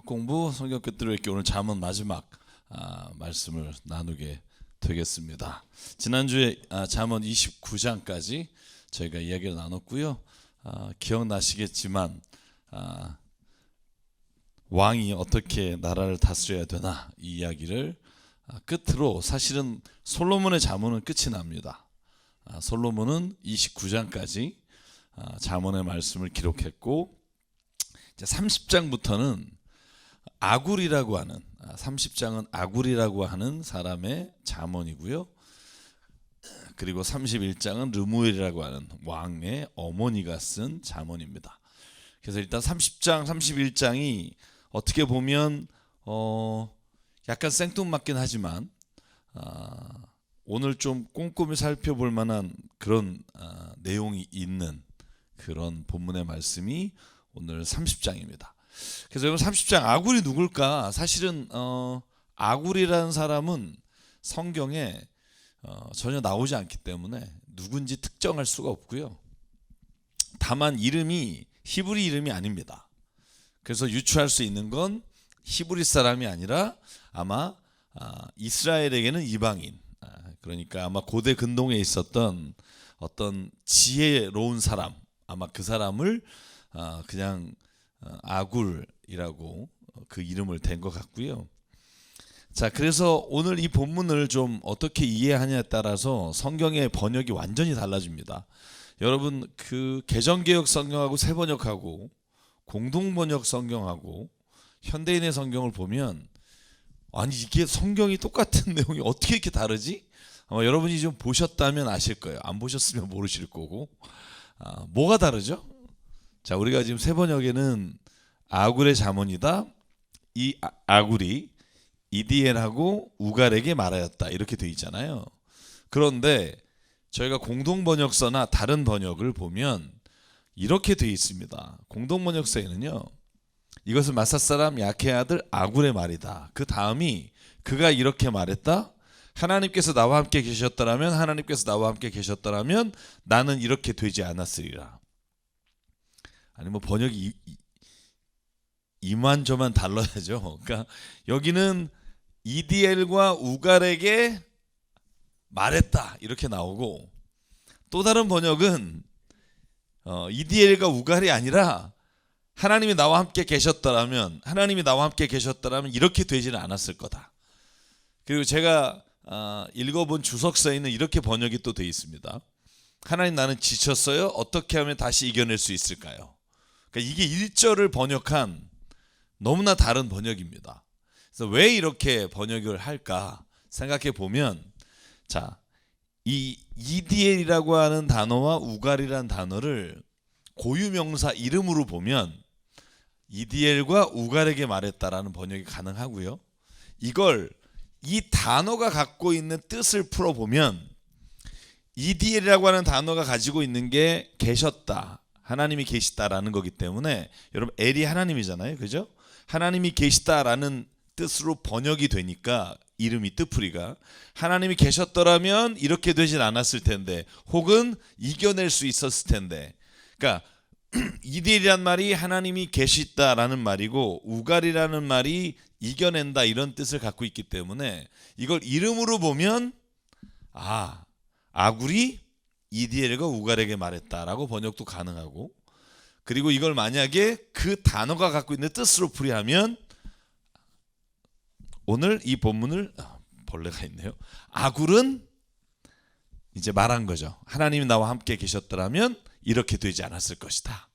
공부 성경 끝들어 읽기 오늘 잠언 마지막 말씀을 나누게 되겠습니다. 지난주에 잠언 29장까지 저희가 이야기를 나눴고요. 기억나시겠지만 왕이 어떻게 나라를 다스려야 되나 이 이야기를 끝으로 사실은 솔로몬의 잠언은 끝이 납니다. 솔로몬은 29장까지 잠언의 말씀을 기록했고 이제 30장부터는 아굴이라고 하는 30장은 아굴이라고 하는 사람의 잠언이고요. 그리고 31장은 르무엘이라고 하는 왕의 어머니가 쓴 잠언입니다. 그래서 일단 30장, 31장이 어떻게 보면 약간 생뚱맞긴 하지만 오늘 좀 꼼꼼히 살펴볼 만한 그런 내용이 있는 그런 본문의 말씀이 오늘 30장입니다. 그래서 여러분 30장 아굴이 누굴까? 사실은 아굴이라는 사람은 성경에 전혀 나오지 않기 때문에 누군지 특정할 수가 없고요. 다만 이름이 히브리 이름이 아닙니다. 그래서 유추할 수 있는 건 히브리 사람이 아니라 아마 이스라엘에게는 이방인, 그러니까 아마 고대 근동에 있었던 어떤 지혜로운 사람, 아마 그 사람을 그냥 아굴이라고 그 이름을 댄 것 같고요. 자, 그래서 오늘 이 본문을 좀 어떻게 이해하냐에 따라서 성경의 번역이 완전히 달라집니다. 여러분 그 개정개혁 성경하고 새번역하고 공동번역 성경하고 현대인의 성경을 보면 아니 이게 성경이 똑같은 내용이 어떻게 이렇게 다르지? 아마 여러분이 좀 보셨다면 아실 거예요. 안 보셨으면 모르실 거고. 뭐가 다르죠? 자, 우리가 지금 새번역에는 아굴의 잠언이다. 이 아굴이 이디엘하고 우갈에게 말하였다 이렇게 돼 있잖아요. 그런데 저희가 공동번역서나 다른 번역을 보면 이렇게 돼 있습니다. 공동번역서에는요, 이것은 마사 사람 야케의 아들 아굴의 말이다. 그 다음이 그가 이렇게 말했다. 하나님께서 나와 함께 계셨더라면, 하나님께서 나와 함께 계셨더라면 나는 이렇게 되지 않았으리라. 아니 뭐 번역이 이만저만 달라야죠. 그러니까 여기는 이디엘과 우갈에게 말했다 이렇게 나오고, 또 다른 번역은 이디엘과 우갈이 아니라 하나님이 나와 함께 계셨더라면, 하나님이 나와 함께 계셨더라면 이렇게 되지는 않았을 거다. 그리고 제가 읽어본 주석서에는 이렇게 번역이 또 돼 있습니다. 하나님 나는 지쳤어요. 어떻게 하면 다시 이겨낼 수 있을까요? 그러니까 이게 1절을 번역한 너무나 다른 번역입니다. 그래서 왜 이렇게 번역을 할까 생각해 보면, 자, 이 이디엘이라고 하는 단어와 우갈이라는 단어를 고유명사 이름으로 보면 이디엘과 우갈에게 말했다라는 번역이 가능하고요. 이걸 이 단어가 갖고 있는 뜻을 풀어보면 이디엘이라고 하는 단어가 가지고 있는 게 계셨다, 하나님이 계시다라는 거기 때문에, 여러분 엘이 하나님이잖아요, 그죠? 하나님이 계시다라는 뜻으로 번역이 되니까 이름이 뜻풀이가 하나님이 계셨더라면 이렇게 되진 않았을 텐데, 혹은 이겨낼 수 있었을 텐데. 그러니까 이디엘이란 말이 하나님이 계시다라는 말이고 우갈이라는 말이 이겨낸다 이런 뜻을 갖고 있기 때문에 이걸 이름으로 보면 아굴이 이디엘과 우갈에게 말했다라고 번역도 가능하고, 그리고 이걸 만약에 그 단어가 갖고 있는 뜻으로 풀이하면 오늘 이 본문을 벌레가 있네요. 아굴은 이제 말한 거죠. 하나님이 나와 함께 계셨더라면 이렇게 되지 않았을 것이다.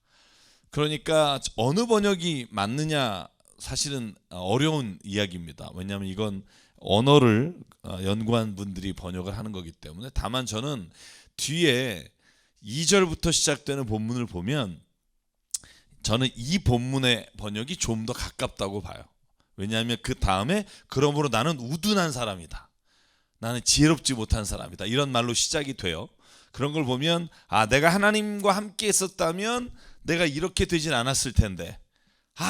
그러니까 어느 번역이 맞느냐 사실은 어려운 이야기입니다. 왜냐하면 이건 언어를 연구한 분들이 번역을 하는 거기 때문에. 다만 저는 뒤에 2절부터 시작되는 본문을 보면 저는 이 본문의 번역이 좀 더 가깝다고 봐요. 왜냐하면 그 다음에 그러므로 나는 우둔한 사람이다, 나는 지혜롭지 못한 사람이다, 이런 말로 시작이 돼요. 그런 걸 보면 내가 하나님과 함께 있었다면 내가 이렇게 되진 않았을 텐데,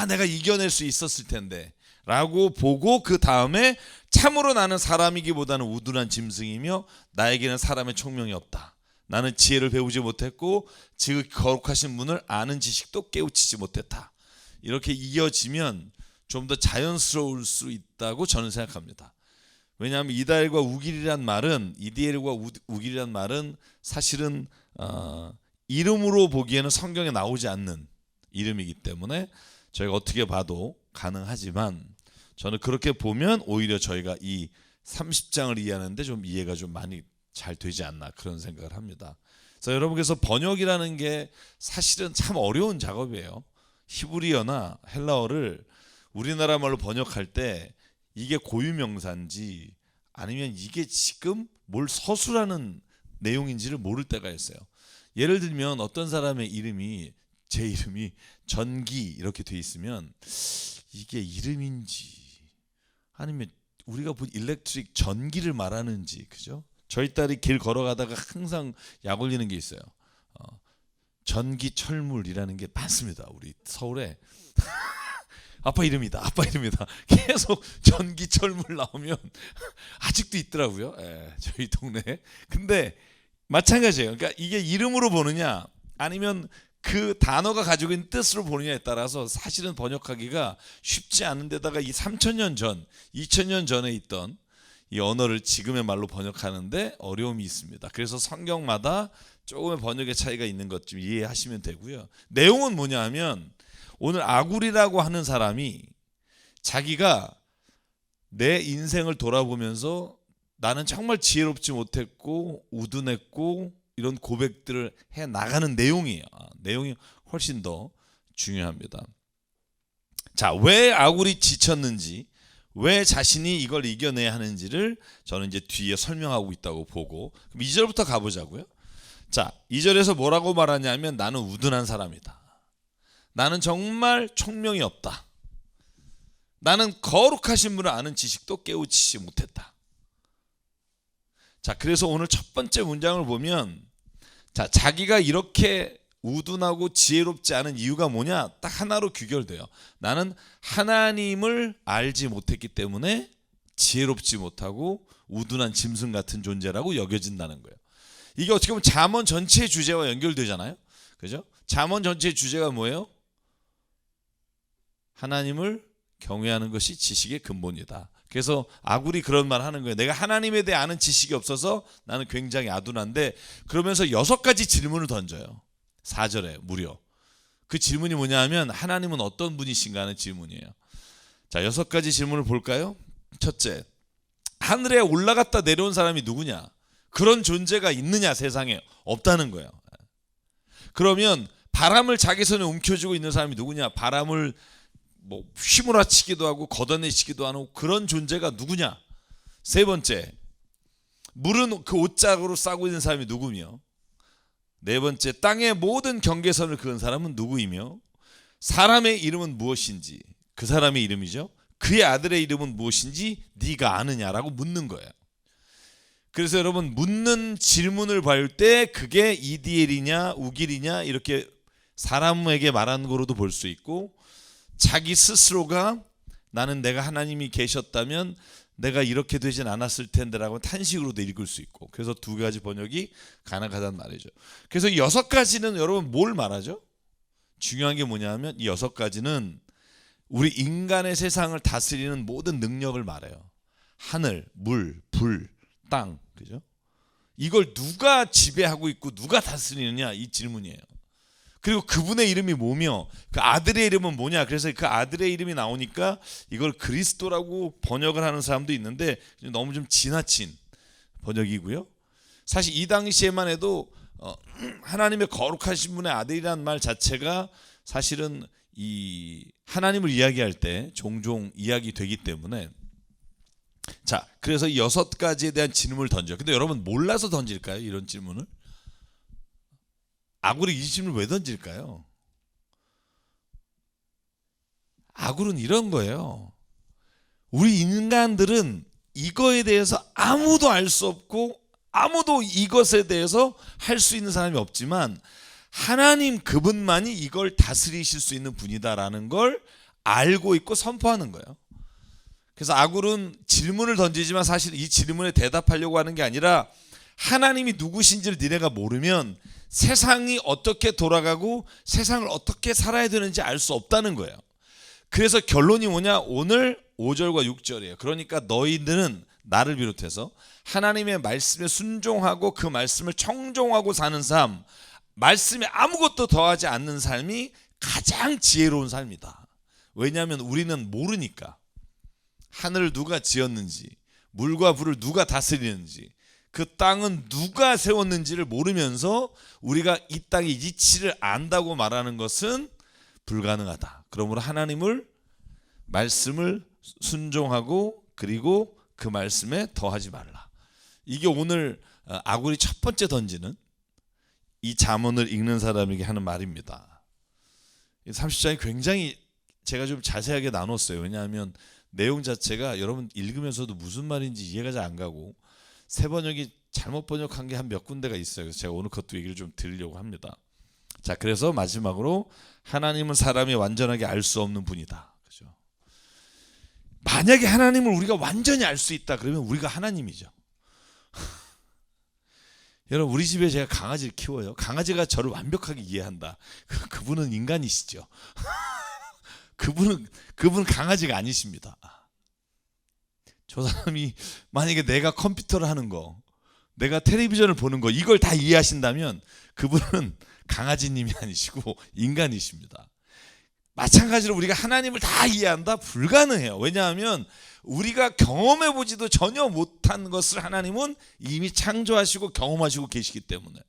내가 이겨낼 수 있었을 텐데 라고 보고, 그 다음에 참으로 나는 사람이기보다는 우둔한 짐승이며 나에게는 사람의 총명이 없다, 나는 지혜를 배우지 못했고 그 거룩하신 분을 아는 지식도 깨우치지 못했다. 이렇게 이어지면 좀 더 자연스러울 수 있다고 저는 생각합니다. 왜냐하면 이다엘과 우길이란 말은 우길이란 말은 사실은 이름으로 보기에는 성경에 나오지 않는 이름이기 때문에 저희가 어떻게 봐도 가능하지만 저는 그렇게 보면 오히려 저희가 이 30장을 이해하는데 좀 이해가 좀 많이 잘 되지 않나 그런 생각을 합니다. 그래서 여러분께서 번역이라는 게 사실은 참 어려운 작업이에요. 히브리어나 헬라어를 우리나라 말로 번역할 때 이게 고유명사인지 아니면 이게 지금 뭘 서술하는 내용인지를 모를 때가 있어요. 예를 들면 어떤 사람의 이름이 제 이름이 전기 이렇게 돼 있으면 이게 이름인지 아니면 우리가 본 일렉트릭 전기를 말하는지, 그죠? 저희 딸이 길 걸어가다가 항상 약 올리는 게 있어요. 전기철물이라는 게 많습니다. 우리 서울에 아빠 이름이다. 계속 전기철물 나오면 아직도 있더라고요. 저희 동네에. 근데 마찬가지예요. 그러니까 이게 이름으로 보느냐 아니면 그 단어가 가지고 있는 뜻으로 보느냐에 따라서 사실은 번역하기가 쉽지 않은 데다가 이 3000년 전, 2000년 전에 있던 이 언어를 지금의 말로 번역하는데 어려움이 있습니다. 그래서 성경마다 조금의 번역의 차이가 있는 것 좀 이해하시면 되고요. 내용은 뭐냐 하면 오늘 아굴이라고 하는 사람이 자기가 내 인생을 돌아보면서 나는 정말 지혜롭지 못했고 우둔했고 이런 고백들을 해 나가는 내용이에요. 내용이 훨씬 더 중요합니다. 자, 왜 아굴이 지쳤는지, 왜 자신이 이걸 이겨내야 하는지를 저는 이제 뒤에 설명하고 있다고 보고, 그럼 2절부터 가보자고요. 자, 2절에서 뭐라고 말하냐면 나는 우둔한 사람이다. 나는 정말 총명이 없다. 나는 거룩하신 분을 아는 지식도 깨우치지 못했다. 자, 그래서 오늘 첫 번째 문장을 보면 자, 자기가 이렇게 우둔하고 지혜롭지 않은 이유가 뭐냐? 딱 하나로 귀결돼요. 나는 하나님을 알지 못했기 때문에 지혜롭지 못하고 우둔한 짐승 같은 존재라고 여겨진다는 거예요. 이게 어떻게 보면 잠언 전체의 주제와 연결되잖아요. 그죠? 잠언 전체의 주제가 뭐예요? 하나님을 경외하는 것이 지식의 근본이다. 그래서 아굴이 그런 말 하는 거예요. 내가 하나님에 대해 아는 지식이 없어서 나는 굉장히 아둔한데, 그러면서 6가지 질문을 던져요. 4절에 무려. 그 질문이 뭐냐 하면 하나님은 어떤 분이신가 하는 질문이에요. 자, 6가지 질문을 볼까요? 첫째, 하늘에 올라갔다 내려온 사람이 누구냐? 그런 존재가 있느냐? 세상에 없다는 거예요. 그러면 바람을 자기 손에 움켜쥐고 있는 사람이 누구냐? 바람을 뭐 휘몰아치기도 하고 걷어내시기도 하는 그런 존재가 누구냐? 세 번째, 물은 그 옷자락으로 싸고 있는 사람이 누구며? 네 번째, 땅의 모든 경계선을 그은 사람은 누구이며? 사람의 이름은 무엇인지, 그 사람의 이름이죠. 그의 아들의 이름은 무엇인지 네가 아느냐라고 묻는 거예요. 그래서 여러분, 묻는 질문을 볼 때 그게 이디엘이냐 우길이냐 이렇게 사람에게 말하는 거로도 볼 수 있고, 자기 스스로가 나는 내가 하나님이 계셨다면 내가 이렇게 되진 않았을 텐데라고 탄식으로도 읽을 수 있고, 그래서 2가지 번역이 가능하다는 말이죠. 그래서 이 6가지는 여러분 뭘 말하죠? 중요한 게 뭐냐 하면 이 6가지는 우리 인간의 세상을 다스리는 모든 능력을 말해요. 하늘, 물, 불, 땅, 그죠? 이걸 누가 지배하고 있고 누가 다스리느냐, 이 질문이에요. 그리고 그분의 이름이 뭐며 그 아들의 이름은 뭐냐. 그래서 그 아들의 이름이 나오니까 이걸 그리스도라고 번역을 하는 사람도 있는데 너무 좀 지나친 번역이고요. 사실 이 당시에만 해도 하나님의 거룩하신 분의 아들이라는 말 자체가 사실은 이 하나님을 이야기할 때 종종 이야기되기 때문에, 자, 그래서 6가지에 대한 질문을 던져요. 근데 여러분 몰라서 던질까요? 이런 질문을? 아굴이 이 질문을 왜 던질까요? 아굴은 이런 거예요. 우리 인간들은 이거에 대해서 아무도 알 수 없고 아무도 이것에 대해서 할 수 있는 사람이 없지만 하나님 그분만이 이걸 다스리실 수 있는 분이다라는 걸 알고 있고 선포하는 거예요. 그래서 아굴은 질문을 던지지만 사실 이 질문에 대답하려고 하는 게 아니라 하나님이 누구신지를 니네가 모르면 세상이 어떻게 돌아가고 세상을 어떻게 살아야 되는지 알 수 없다는 거예요. 그래서 결론이 뭐냐? 오늘 5절과 6절이에요. 그러니까 너희들은 나를 비롯해서 하나님의 말씀에 순종하고 그 말씀을 청종하고 사는 삶, 말씀에 아무것도 더하지 않는 삶이 가장 지혜로운 삶이다. 왜냐하면 우리는 모르니까. 하늘을 누가 지었는지, 물과 불을 누가 다스리는지, 그 땅은 누가 세웠는지를 모르면서 우리가 이 땅의 이치를 안다고 말하는 것은 불가능하다. 그러므로 하나님을 말씀을 순종하고 그리고 그 말씀에 더하지 말라. 이게 오늘 아굴이 첫 번째 던지는 이 잠언을 읽는 사람에게 하는 말입니다. 30장이 굉장히 제가 좀 자세하게 나눴어요. 왜냐하면 내용 자체가 여러분 읽으면서도 무슨 말인지 이해가 잘 안 가고 새 번역이 잘못 번역한 게 한 몇 군데가 있어요. 그래서 제가 오늘 그것도 얘기를 좀 드리려고 합니다. 자, 그래서 마지막으로 하나님은 사람이 완전하게 알 수 없는 분이다. 그죠? 만약에 하나님을 우리가 완전히 알 수 있다 그러면 우리가 하나님이죠. 여러분 우리 집에 제가 강아지를 키워요. 강아지가 저를 완벽하게 이해한다. 그분은 인간이시죠. 그분은 강아지가 아니십니다. 저 사람이 만약에 내가 컴퓨터를 하는 거, 내가 텔레비전을 보는 거 이걸 다 이해하신다면 그분은 강아지님이 아니시고 인간이십니다. 마찬가지로 우리가 하나님을 다 이해한다? 불가능해요. 왜냐하면 우리가 경험해보지도 전혀 못한 것을 하나님은 이미 창조하시고 경험하시고 계시기 때문에.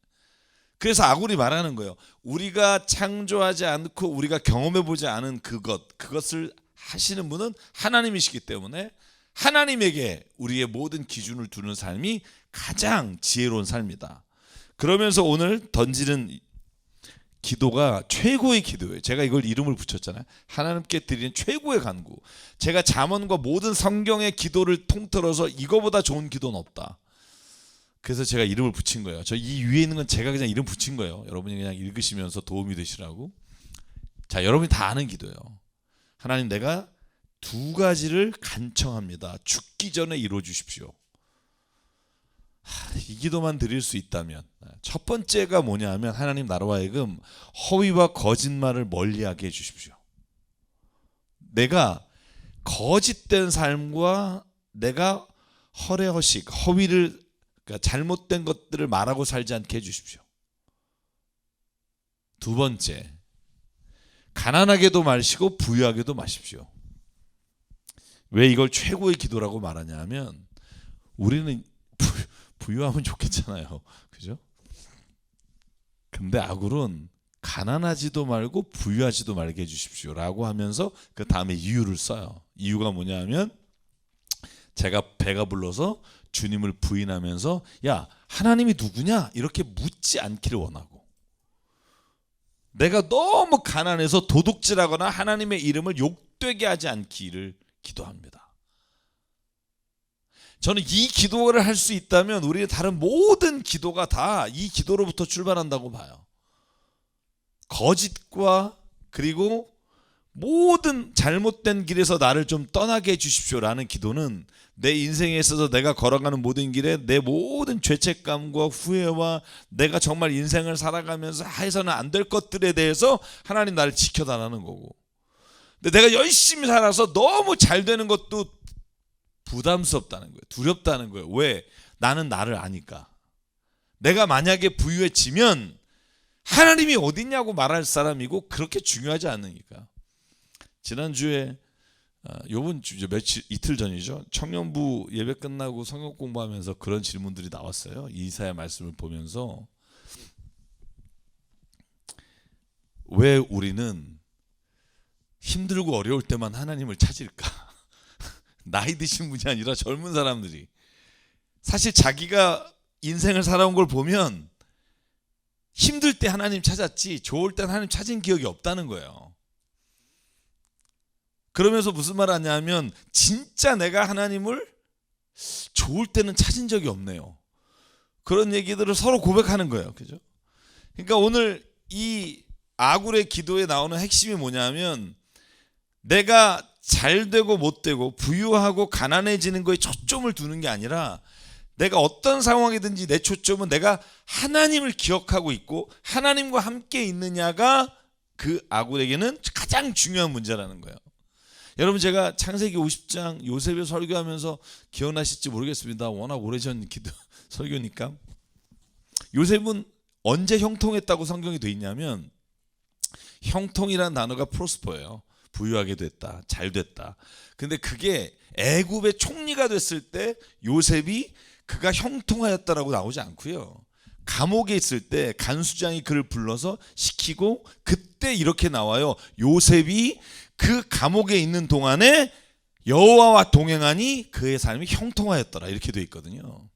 그래서 아굴이 말하는 거예요. 우리가 창조하지 않고 우리가 경험해보지 않은 그것을 하시는 분은 하나님이시기 때문에 하나님에게 우리의 모든 기준을 두는 삶이 가장 지혜로운 삶이다. 그러면서 오늘 던지는 기도가 최고의 기도예요. 제가 이걸 이름을 붙였잖아요. 하나님께 드리는 최고의 간구. 제가 잠언과 모든 성경의 기도를 통틀어서 이거보다 좋은 기도는 없다. 그래서 제가 이름을 붙인 거예요. 저 이 위에 있는 건 제가 그냥 이름 붙인 거예요. 여러분이 그냥 읽으시면서 도움이 되시라고. 자, 여러분이 다 아는 기도예요. 하나님, 내가 두 가지를 간청합니다. 죽기 전에 이루어 주십시오. 이 기도만 드릴 수 있다면, 첫 번째가 뭐냐 하면 하나님, 나로 하여금 허위와 거짓말을 멀리하게 해주십시오. 내가 거짓된 삶과 내가 허례허식, 허위를, 그러니까 잘못된 것들을 말하고 살지 않게 해주십시오. 두 번째, 가난하게도 마시고 부유하게도 마십시오. 왜 이걸 최고의 기도라고 말하냐 하면 우리는 부유하면 좋겠잖아요. 그죠? 근데 아굴은 가난하지도 말고 부유하지도 말게 해주십시오 라고 하면서 그 다음에 이유를 써요. 이유가 뭐냐 하면 제가 배가 불러서 주님을 부인하면서 야, 하나님이 누구냐? 이렇게 묻지 않기를 원하고, 내가 너무 가난해서 도둑질하거나 하나님의 이름을 욕되게 하지 않기를 기도합니다. 저는 이 기도를 할 수 있다면 우리의 다른 모든 기도가 다 이 기도로부터 출발한다고 봐요. 거짓과 그리고 모든 잘못된 길에서 나를 좀 떠나게 해주십시오라는 기도는 내 인생에 있어서 내가 걸어가는 모든 길에 내 모든 죄책감과 후회와 내가 정말 인생을 살아가면서 해서는 안 될 것들에 대해서 하나님 나를 지켜달라는 거고, 근데 내가 열심히 살아서 너무 잘 되는 것도 부담스럽다는 거예요. 두렵다는 거예요. 왜? 나는 나를 아니까. 내가 만약에 부유해지면 하나님이 어딨냐고 말할 사람이고 그렇게 중요하지 않으니까. 지난주에 요번 주 이틀 전이죠. 청년부 예배 끝나고 성경 공부하면서 그런 질문들이 나왔어요. 이사야 말씀을 보면서 왜 우리는 힘들고 어려울 때만 하나님을 찾을까? 나이 드신 분이 아니라 젊은 사람들이 사실 자기가 인생을 살아온 걸 보면 힘들 때 하나님 찾았지 좋을 때 하나님 찾은 기억이 없다는 거예요. 그러면서 무슨 말 하냐면 진짜 내가 하나님을 좋을 때는 찾은 적이 없네요. 그런 얘기들을 서로 고백하는 거예요. 그죠? 그러니까 오늘 이 아굴의 기도에 나오는 핵심이 뭐냐면 내가 잘 되고 못 되고 부유하고 가난해지는 거에 초점을 두는 게 아니라 내가 어떤 상황이든지 내 초점은 내가 하나님을 기억하고 있고 하나님과 함께 있느냐가 그 아굴에게는 가장 중요한 문제라는 거예요. 여러분 제가 창세기 50장 요셉을 설교하면서 기억나실지 모르겠습니다. 워낙 오래전 기도 설교니까. 요셉은 언제 형통했다고 성경이 돼 있냐면 형통이라는 단어가 프로스퍼예요. 부유하게 됐다, 잘 됐다. 근데 그게 애굽의 총리가 됐을 때 요셉이 그가 형통하였다라고 나오지 않고요. 감옥에 있을 때 간수장이 그를 불러서 시키고 그때 이렇게 나와요. 요셉이 그 감옥에 있는 동안에 여호와와 동행하니 그의 삶이 형통하였더라 이렇게 돼 있거든요.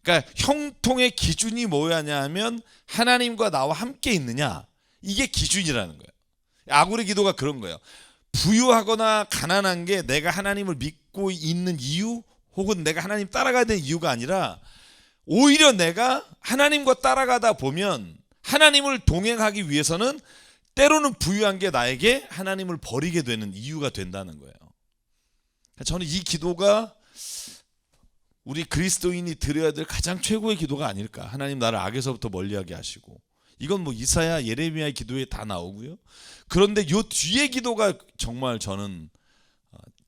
그러니까 형통의 기준이 뭐냐 하면 하나님과 나와 함께 있느냐, 이게 기준이라는 거예요. 아굴의 기도가 그런 거예요. 부유하거나 가난한 게 내가 하나님을 믿고 있는 이유 혹은 내가 하나님 따라가야 되는 이유가 아니라 오히려 내가 하나님과 따라가다 보면 하나님을 동행하기 위해서는 때로는 부유한 게 나에게 하나님을 버리게 되는 이유가 된다는 거예요. 저는 이 기도가 우리 그리스도인이 드려야 될 가장 최고의 기도가 아닐까. 하나님 나를 악에서부터 멀리하게 하시고, 이건 뭐 이사야 예레미야의 기도에 다 나오고요. 그런데 요 뒤에 기도가 정말 저는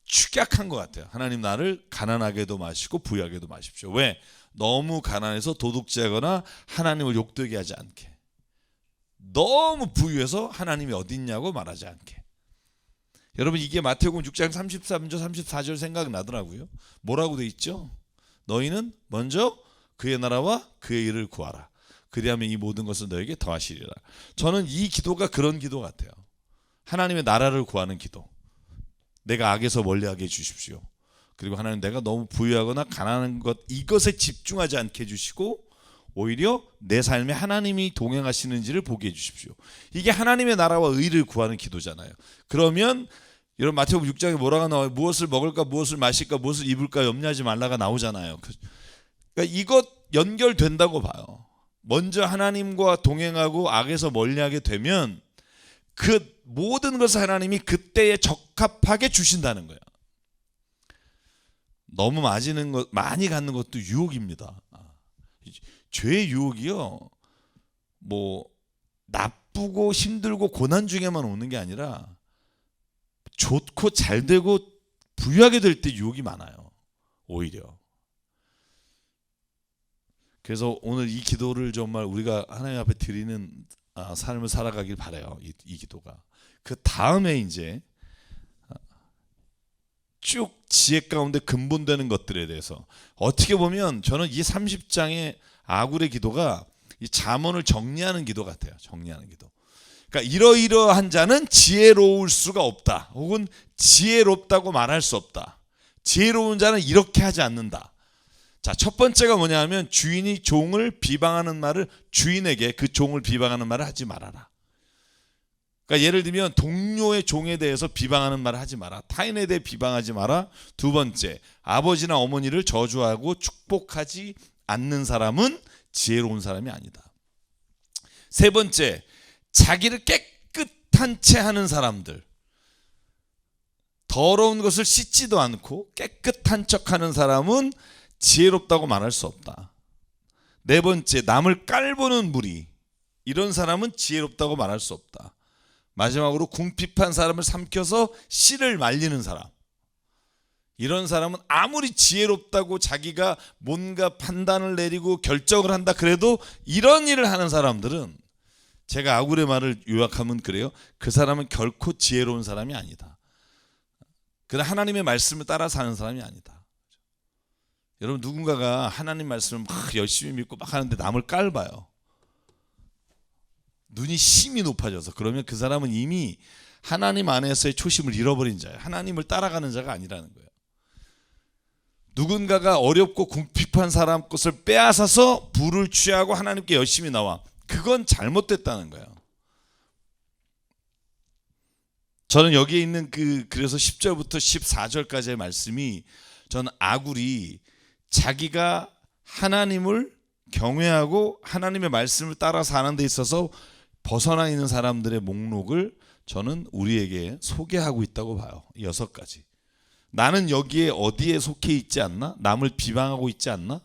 축약한 것 같아요. 하나님 나를 가난하게도 마시고 부유하게도 마십시오. 왜? 너무 가난해서 도둑질하거나 하나님을 욕되게 하지 않게, 너무 부유해서 하나님이 어디 있냐고 말하지 않게. 여러분 이게 마태복음 6장 33절 34절 생각나더라고요. 뭐라고 돼 있죠? 너희는 먼저 그의 나라와 그의 일을 구하라. 그리하면 이 모든 것을 너에게 더하시리라. 저는 이 기도가 그런 기도 같아요. 하나님의 나라를 구하는 기도. 내가 악에서 멀리하게 해주십시오. 그리고 하나님 내가 너무 부유하거나 가난한 것 이것에 집중하지 않게 해주시고 오히려 내 삶에 하나님이 동행하시는지를 보게 해주십시오. 이게 하나님의 나라와 의를 구하는 기도잖아요. 그러면 여러분 마태복음 6장에 뭐라고 나와요? 무엇을 먹을까 무엇을 마실까 무엇을 입을까 염려하지 말라가 나오잖아요. 그러니까 이것 연결된다고 봐요. 먼저 하나님과 동행하고 악에서 멀리하게 되면 그 모든 것을 하나님이 그때에 적합하게 주신다는 거예요. 너무 많이 갖는 것도 유혹입니다. 죄의 유혹이요, 뭐 나쁘고 힘들고 고난 중에만 오는 게 아니라 좋고 잘 되고 부유하게 될 때 유혹이 많아요. 오히려. 그래서 오늘 이 기도를 정말 우리가 하나님 앞에 드리는 삶을 살아가길 바라요. 이 기도가. 그 다음에 이제 쭉 지혜 가운데 근본되는 것들에 대해서 어떻게 보면 저는 이 30장의 아굴의 기도가 이 잠언을 정리하는 기도 같아요. 정리하는 기도. 그러니까 이러이러한 자는 지혜로울 수가 없다. 혹은 지혜롭다고 말할 수 없다. 지혜로운 자는 이렇게 하지 않는다. 자, 첫 번째가 뭐냐면 주인이 종을 비방하는 말을 주인에게 그 종을 비방하는 말을 하지 말아라. 그러니까 예를 들면 동료의 종에 대해서 비방하는 말을 하지 마라. 타인에 대해 비방하지 마라. 두 번째, 아버지나 어머니를 저주하고 축복하지 않는 사람은 지혜로운 사람이 아니다. 세 번째, 자기를 깨끗한 채 하는 사람들, 더러운 것을 씻지도 않고 깨끗한 척하는 사람은 지혜롭다고 말할 수 없다. 네 번째, 남을 깔보는 무리, 이런 사람은 지혜롭다고 말할 수 없다. 마지막으로 궁핍한 사람을 삼켜서 씨를 말리는 사람, 이런 사람은 아무리 지혜롭다고 자기가 뭔가 판단을 내리고 결정을 한다 그래도 이런 일을 하는 사람들은, 제가 아굴의 말을 요약하면 그래요. 그 사람은 결코 지혜로운 사람이 아니다. 그러나 하나님의 말씀을 따라 사는 사람이 아니다. 여러분 누군가가 하나님 말씀을 막 열심히 믿고 막 하는데 남을 깔봐요. 눈이 심히 높아져서, 그러면 그 사람은 이미 하나님 안에서의 초심을 잃어버린 자예요. 하나님을 따라가는 자가 아니라는 거예요. 누군가가 어렵고 궁핍한 사람 것을 빼앗아서 부를 취하고 하나님께 열심히 나와, 그건 잘못됐다는 거예요. 저는 여기에 있는 그래서 10절부터 14절까지의 말씀이, 저는 아굴이 자기가 하나님을 경외하고 하나님의 말씀을 따라 사는 데 있어서 벗어나 있는 사람들의 목록을 저는 우리에게 소개하고 있다고 봐요. 6가지. 나는 여기에 어디에 속해 있지 않나? 남을 비방하고 있지 않나?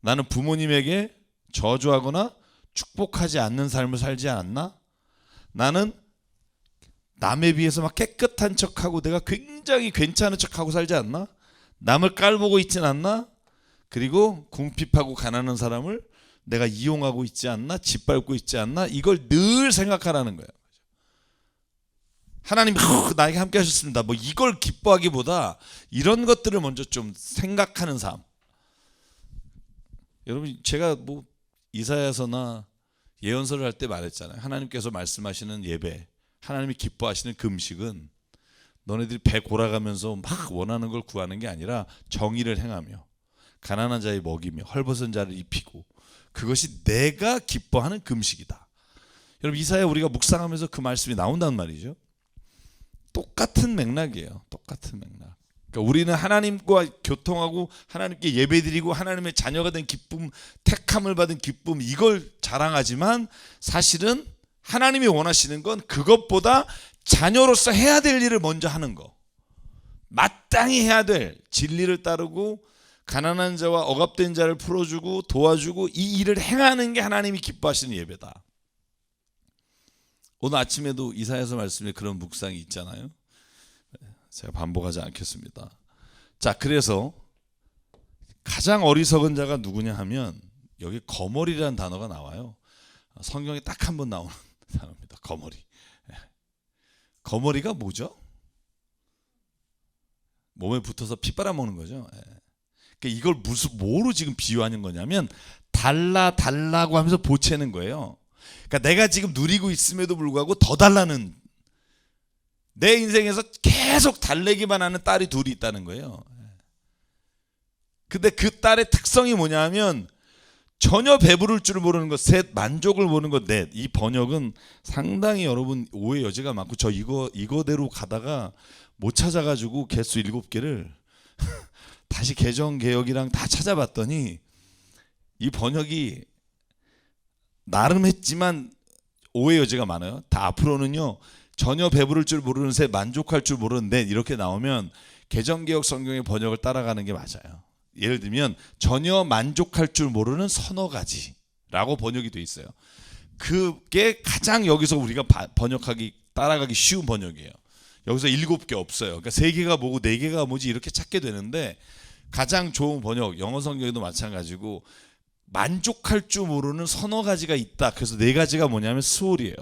나는 부모님에게 저주하거나 축복하지 않는 삶을 살지 않았나? 나는 남에 비해서 막 깨끗한 척하고 내가 굉장히 괜찮은 척하고 살지 않나? 남을 깔보고 있진 않나? 그리고 궁핍하고 가난한 사람을 내가 이용하고 있지 않나? 짓밟고 있지 않나? 이걸 늘 생각하라는 거예요. 하나님 나에게 함께 하셨습니다. 뭐 이걸 기뻐하기보다 이런 것들을 먼저 좀 생각하는 삶. 여러분 제가 뭐 이사야서나 예언서를 할 때 말했잖아요. 하나님께서 말씀하시는 예배, 하나님이 기뻐하시는 금식은 너네들이 배 골아가면서 막 원하는 걸 구하는 게 아니라 정의를 행하며 가난한 자의 먹이며 헐벗은 자를 입히고 그것이 내가 기뻐하는 금식이다. 여러분 이사야 우리가 묵상하면서 그 말씀이 나온단 말이죠. 똑같은 맥락이에요. 똑같은 맥락. 그러니까 우리는 하나님과 교통하고 하나님께 예배드리고 하나님의 자녀가 된 기쁨, 택함을 받은 기쁨 이걸 자랑하지만 사실은 하나님이 원하시는 건 그것보다 자녀로서 해야 될 일을 먼저 하는 거. 마땅히 해야 될 진리를 따르고 가난한 자와 억압된 자를 풀어주고 도와주고 이 일을 행하는 게 하나님이 기뻐하시는 예배다. 오늘 아침에도 이사야서 말씀에 그런 묵상이 있잖아요. 제가 반복하지 않겠습니다. 자, 그래서 가장 어리석은 자가 누구냐 하면 여기 거머리라는 단어가 나와요. 성경에 딱 한 번 나오는 단어입니다. 거머리. 거머리가 뭐죠? 몸에 붙어서 피 빨아먹는 거죠. 그러니까 이걸 뭐로 지금 비유하는 거냐면 달라고 하면서 보채는 거예요. 그러니까 내가 지금 누리고 있음에도 불구하고 더 달라는, 내 인생에서 계속 달래기만 하는 딸이 둘이 있다는 거예요. 근데 그 딸의 특성이 뭐냐면 전혀 배부를 줄 모르는 것, 셋, 만족을 보는 것, 넷. 이 번역은 상당히 여러분 오해 여지가 많고 저 이거대로 가다가 못 찾아가지고 개수 7개를 다시 개정 개혁이랑 다 찾아봤더니 이 번역이 나름 했지만 오해 여지가 많아요. 다 앞으로는요 전혀 배부를 줄 모르는 새, 만족할 줄 모르는 넷 이렇게 나오면 개정개혁 성경의 번역을 따라가는 게 맞아요. 예를 들면 전혀 만족할 줄 모르는 서너 가지라고 번역이 돼 있어요. 그게 가장 여기서 우리가 번역하기 따라가기 쉬운 번역이에요. 여기서 7개 없어요. 그러니까 3개가 뭐고 4개가 뭐지 이렇게 찾게 되는데 가장 좋은 번역 영어 성경에도 마찬가지고 만족할 줄 모르는 서너 가지가 있다. 그래서 4가지가 뭐냐면 스올이에요.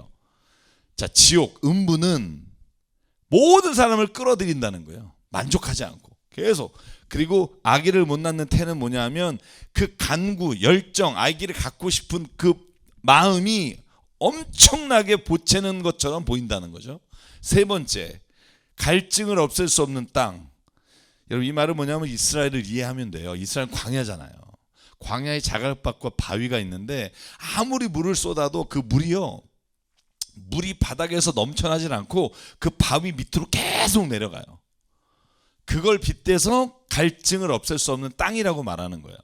자, 지옥, 음부는 모든 사람을 끌어들인다는 거예요. 만족하지 않고 계속. 그리고 아기를 못 낳는 태는 뭐냐면 그 간구, 열정, 아기를 갖고 싶은 그 마음이 엄청나게 보채는 것처럼 보인다는 거죠. 3번째, 갈증을 없앨 수 없는 땅. 여러분 이 말은 뭐냐면 이스라엘을 이해하면 돼요. 이스라엘 광야잖아요. 광야에 자갈밭과 바위가 있는데 아무리 물을 쏟아도 그 물이 바닥에서 넘쳐나질 않고 그 바위 밑으로 계속 내려가요. 그걸 빗대서 갈증을 없앨 수 없는 땅이라고 말하는 거예요.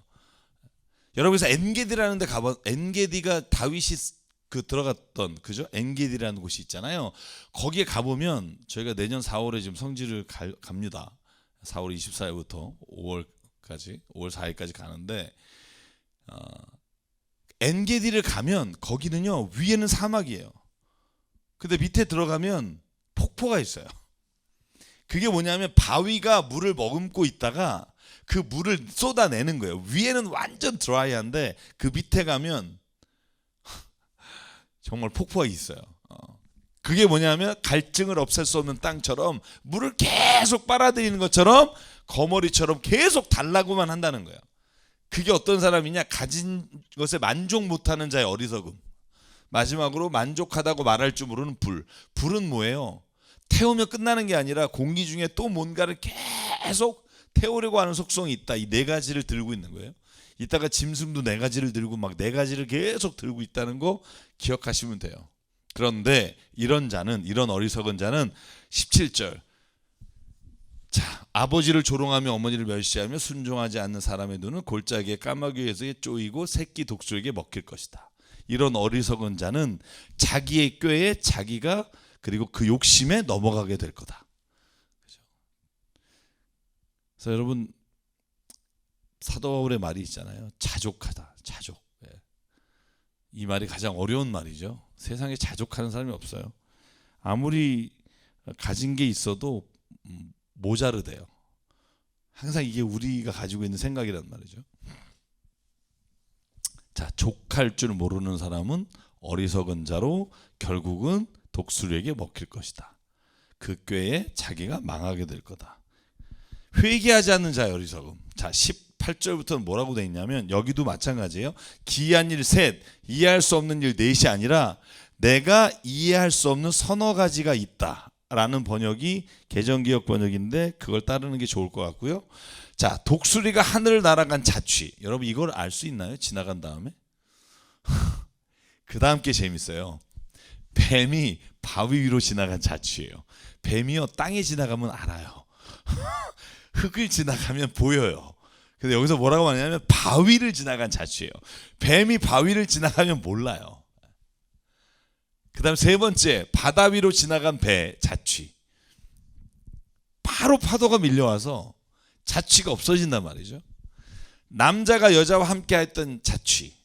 여러분 그래서 엔게디라는 데 엔게디가 다윗이 들어갔던 그죠? 엔게디라는 곳이 있잖아요. 거기에 가보면 저희가 내년 4월에 지금 성지를 갑니다. 4월 24일부터 5월 4일까지 가는데 엔게디를 가면 거기는요 위에는 사막이에요. 근데 밑에 들어가면 폭포가 있어요. 그게 뭐냐면 바위가 물을 머금고 있다가 그 물을 쏟아내는 거예요. 위에는 완전 드라이한데 그 밑에 가면 정말 폭포가 있어요. 그게 뭐냐면 갈증을 없앨 수 없는 땅처럼 물을 계속 빨아들이는 것처럼 거머리처럼 계속 달라고만 한다는 거예요. 그게 어떤 사람이냐? 가진 것에 만족 못하는 자의 어리석음. 마지막으로 만족하다고 말할 줄 모르는 불. 불은 뭐예요? 태우면 끝나는 게 아니라 공기 중에 또 뭔가를 계속 태우려고 하는 속성이 있다. 이 4가지를 들고 있는 거예요. 이따가 짐승도 4가지를 들고 막 4가지를 계속 들고 있다는 거 기억하시면 돼요. 그런데 이런 어리석은 자는 17절. 자, 아버지를 조롱하며 어머니를 멸시하며 순종하지 않는 사람의 눈은 골짜기의 까마귀에서 쪼이고 새끼 독수리에게 먹힐 것이다. 이런 어리석은 자는 자기의 꾀에 자기가 그리고 그 욕심에 넘어가게 될 거다. 그렇죠? 그래서 여러분 사도 바울의 말이 있잖아요. 자족하다. 자족. 이 말이 가장 어려운 말이죠. 세상에 자족하는 사람이 없어요. 아무리 가진 게 있어도 모자르대요. 항상 이게 우리가 가지고 있는 생각이란 말이죠. 자, 족할 줄 모르는 사람은 어리석은 자로 결국은 독수리에게 먹힐 것이다. 그 꾀에 자기가 망하게 될 거다. 회개하지 않는 자의 어리석음. 자, 18절부터는 뭐라고 돼 있냐면 여기도 마찬가지예요. 기이한 일 셋, 이해할 수 없는 일 넷이 아니라 내가 이해할 수 없는 서너 가지가 있다 라는 번역이 개정기역 번역인데 그걸 따르는 게 좋을 것 같고요. 자, 독수리가 하늘을 날아간 자취. 여러분 이걸 알 수 있나요? 지나간 다음에? 그 다음 게 재밌어요. 뱀이 바위 위로 지나간 자취예요. 뱀이요 땅에 지나가면 알아요. 흙을 지나가면 보여요. 근데 여기서 뭐라고 하냐면 바위를 지나간 자취예요. 뱀이 바위를 지나가면 몰라요. 그 다음 세 번째, 바다 위로 지나간 배 자취. 바로 파도가 밀려와서 자취가 없어진단 말이죠. 남자가 여자와 함께 했던 자취.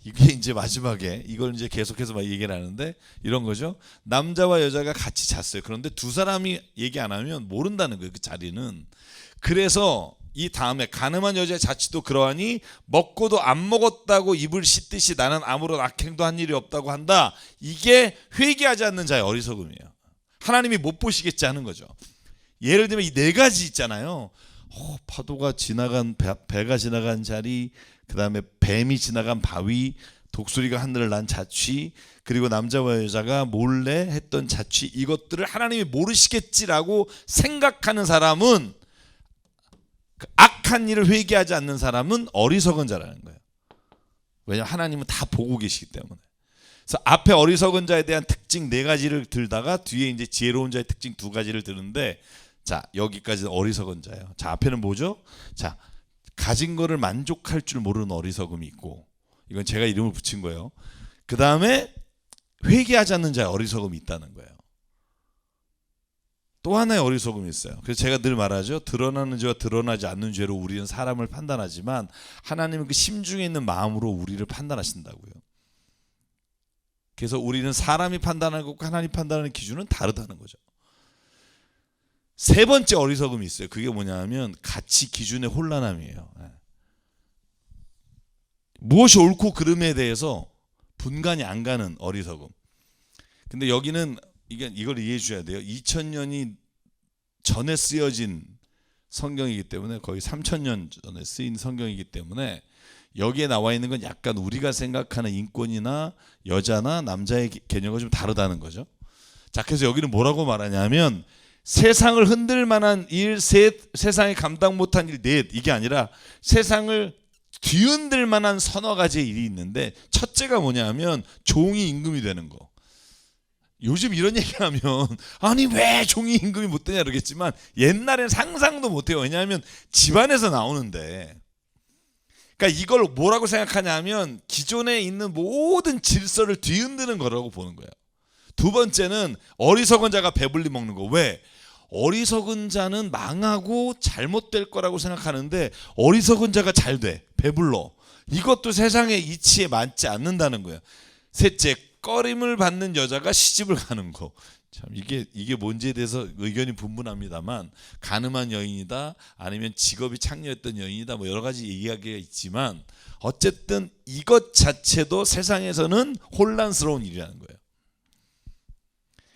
이게 이제 마지막에 이걸 이제 계속해서 막 얘기를 하는데 이런 거죠. 남자와 여자가 같이 잤어요. 그런데 두 사람이 얘기 안 하면 모른다는 거예요. 그 자리는. 그래서 이 다음에 가늠한 여자의 자취도 그러하니 먹고도 안 먹었다고 입을 씻듯이 나는 아무런 악행도 한 일이 없다고 한다. 이게 회개하지 않는 자의 어리석음이에요. 하나님이 못 보시겠지 하는 거죠. 예를 들면 이 네 가지 있잖아요. 파도가 지나간 배가 지나간 자리, 그 다음에 뱀이 지나간 바위, 독수리가 하늘을 난 자취, 그리고 남자와 여자가 몰래 했던 자취, 이것들을 하나님이 모르시겠지라고 생각하는 사람은, 악한 일을 회개하지 않는 사람은 어리석은 자라는 거예요. 왜냐하면 하나님은 다 보고 계시기 때문에. 그래서 앞에 어리석은 자에 대한 특징 네 가지를 들다가 뒤에 이제 지혜로운 자의 특징 두 가지를 드는데, 자, 여기까지는 어리석은 자예요. 자, 앞에는 뭐죠? 자, 가진 거를 만족할 줄 모르는 어리석음이 있고, 이건 제가 이름을 붙인 거예요. 그 다음에 회개하지 않는 자의 어리석음이 있다는 거예요. 또 하나의 어리석음이 있어요. 그래서 제가 늘 말하죠. 드러나는 죄와 드러나지 않는 죄로 우리는 사람을 판단하지만 하나님은 그 심중에 있는 마음으로 우리를 판단하신다고요. 그래서 우리는 사람이 판단하는 것과 하나님 판단하는 기준은 다르다는 거죠. 세 번째 어리석음이 있어요. 그게 뭐냐면 가치 기준의 혼란함이에요. 무엇이 옳고 그름에 대해서 분간이 안 가는 어리석음. 근데 여기는 이걸 이해해 주셔야 돼요. 2000년이 전에 쓰여진 성경이기 때문에, 거의 3000년 전에 쓰인 성경이기 때문에 여기에 나와 있는 건 약간 우리가 생각하는 인권이나 여자나 남자의 개념과 좀 다르다는 거죠. 자, 그래서 여기는 뭐라고 말하냐면 세상을 흔들 만한 일 셋, 세상에 감당 못한 일 넷, 이게 아니라 세상을 뒤흔들 만한 서너 가지의 일이 있는데, 첫째가 뭐냐면 종이 임금이 되는 거. 요즘 이런 얘기하면 아니 왜 종이 임금이 못 되냐 그러겠지만 옛날엔 상상도 못해요. 왜냐하면 집안에서 나오는데. 그러니까 이걸 뭐라고 생각하냐면 기존에 있는 모든 질서를 뒤흔드는 거라고 보는 거예요. 두 번째는 어리석은 자가 배불리 먹는 거. 왜? 어리석은 자는 망하고 잘못될 거라고 생각하는데 어리석은 자가 잘 돼. 배불러. 이것도 세상의 이치에 맞지 않는다는 거예요. 셋째, 꺼림을 받는 여자가 시집을 가는 거. 참 이게 뭔지에 대해서 의견이 분분합니다만, 가늠한 여인이다 아니면 직업이 창녀였던 여인이다 뭐 여러 가지 이야기가 있지만 어쨌든 이것 자체도 세상에서는 혼란스러운 일이라는 거예요.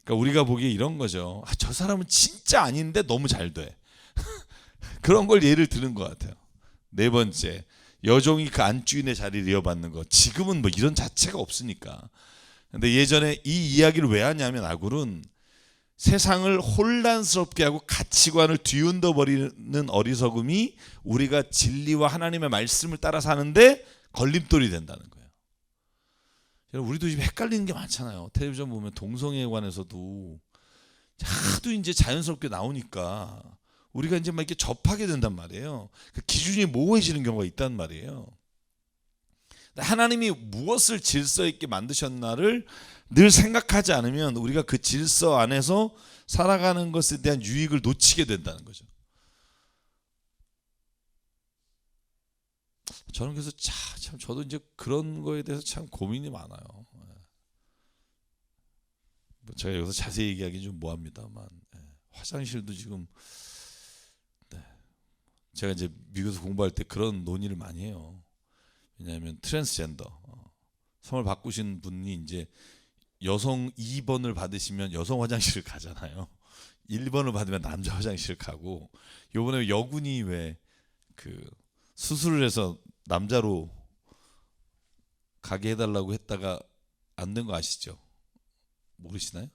그러니까 우리가 보기에 이런 거죠. 저 사람은 진짜 아닌데 너무 잘 돼. 그런 걸 예를 드는 것 같아요. 네 번째, 여종이 그 안주인의 자리를 이어받는 거. 지금은 뭐 이런 자체가 없으니까. 근데 예전에 이 이야기를 왜 하냐면 아굴은 세상을 혼란스럽게 하고 가치관을 뒤흔들어 버리는 어리석음이 우리가 진리와 하나님의 말씀을 따라 사는데 걸림돌이 된다는 거예요. 우리도 지금 헷갈리는 게 많잖아요. 텔레비전 보면 동성애에 관해서도 하도 이제 자연스럽게 나오니까 우리가 이제 막 이렇게 접하게 된단 말이에요. 그 기준이 모호해지는 경우가 있단 말이에요. 하나님이 무엇을 질서 있게 만드셨나를 늘 생각하지 않으면 우리가 그 질서 안에서 살아가는 것에 대한 유익을 놓치게 된다는 거죠. 저는 그래서 참 저도 이제 그런 거에 대해서 참 고민이 많아요. 뭐 제가 여기서 자세히 얘기하기 좀 뭐합니다만 화장실도 지금 제가 이제 미국에서 공부할 때 그런 논의를 많이 해요. 왜냐하면 트랜스젠더 성을 바꾸신 분이 이제 여성 2번을 받으시면 여성 화장실을 가잖아요. 1번을 받으면 남자 화장실을 가고, 요번에 여군이 왜 그 수술을 해서 남자로 가게 해달라고 했다가 안 된 거 아시죠? 모르시나요?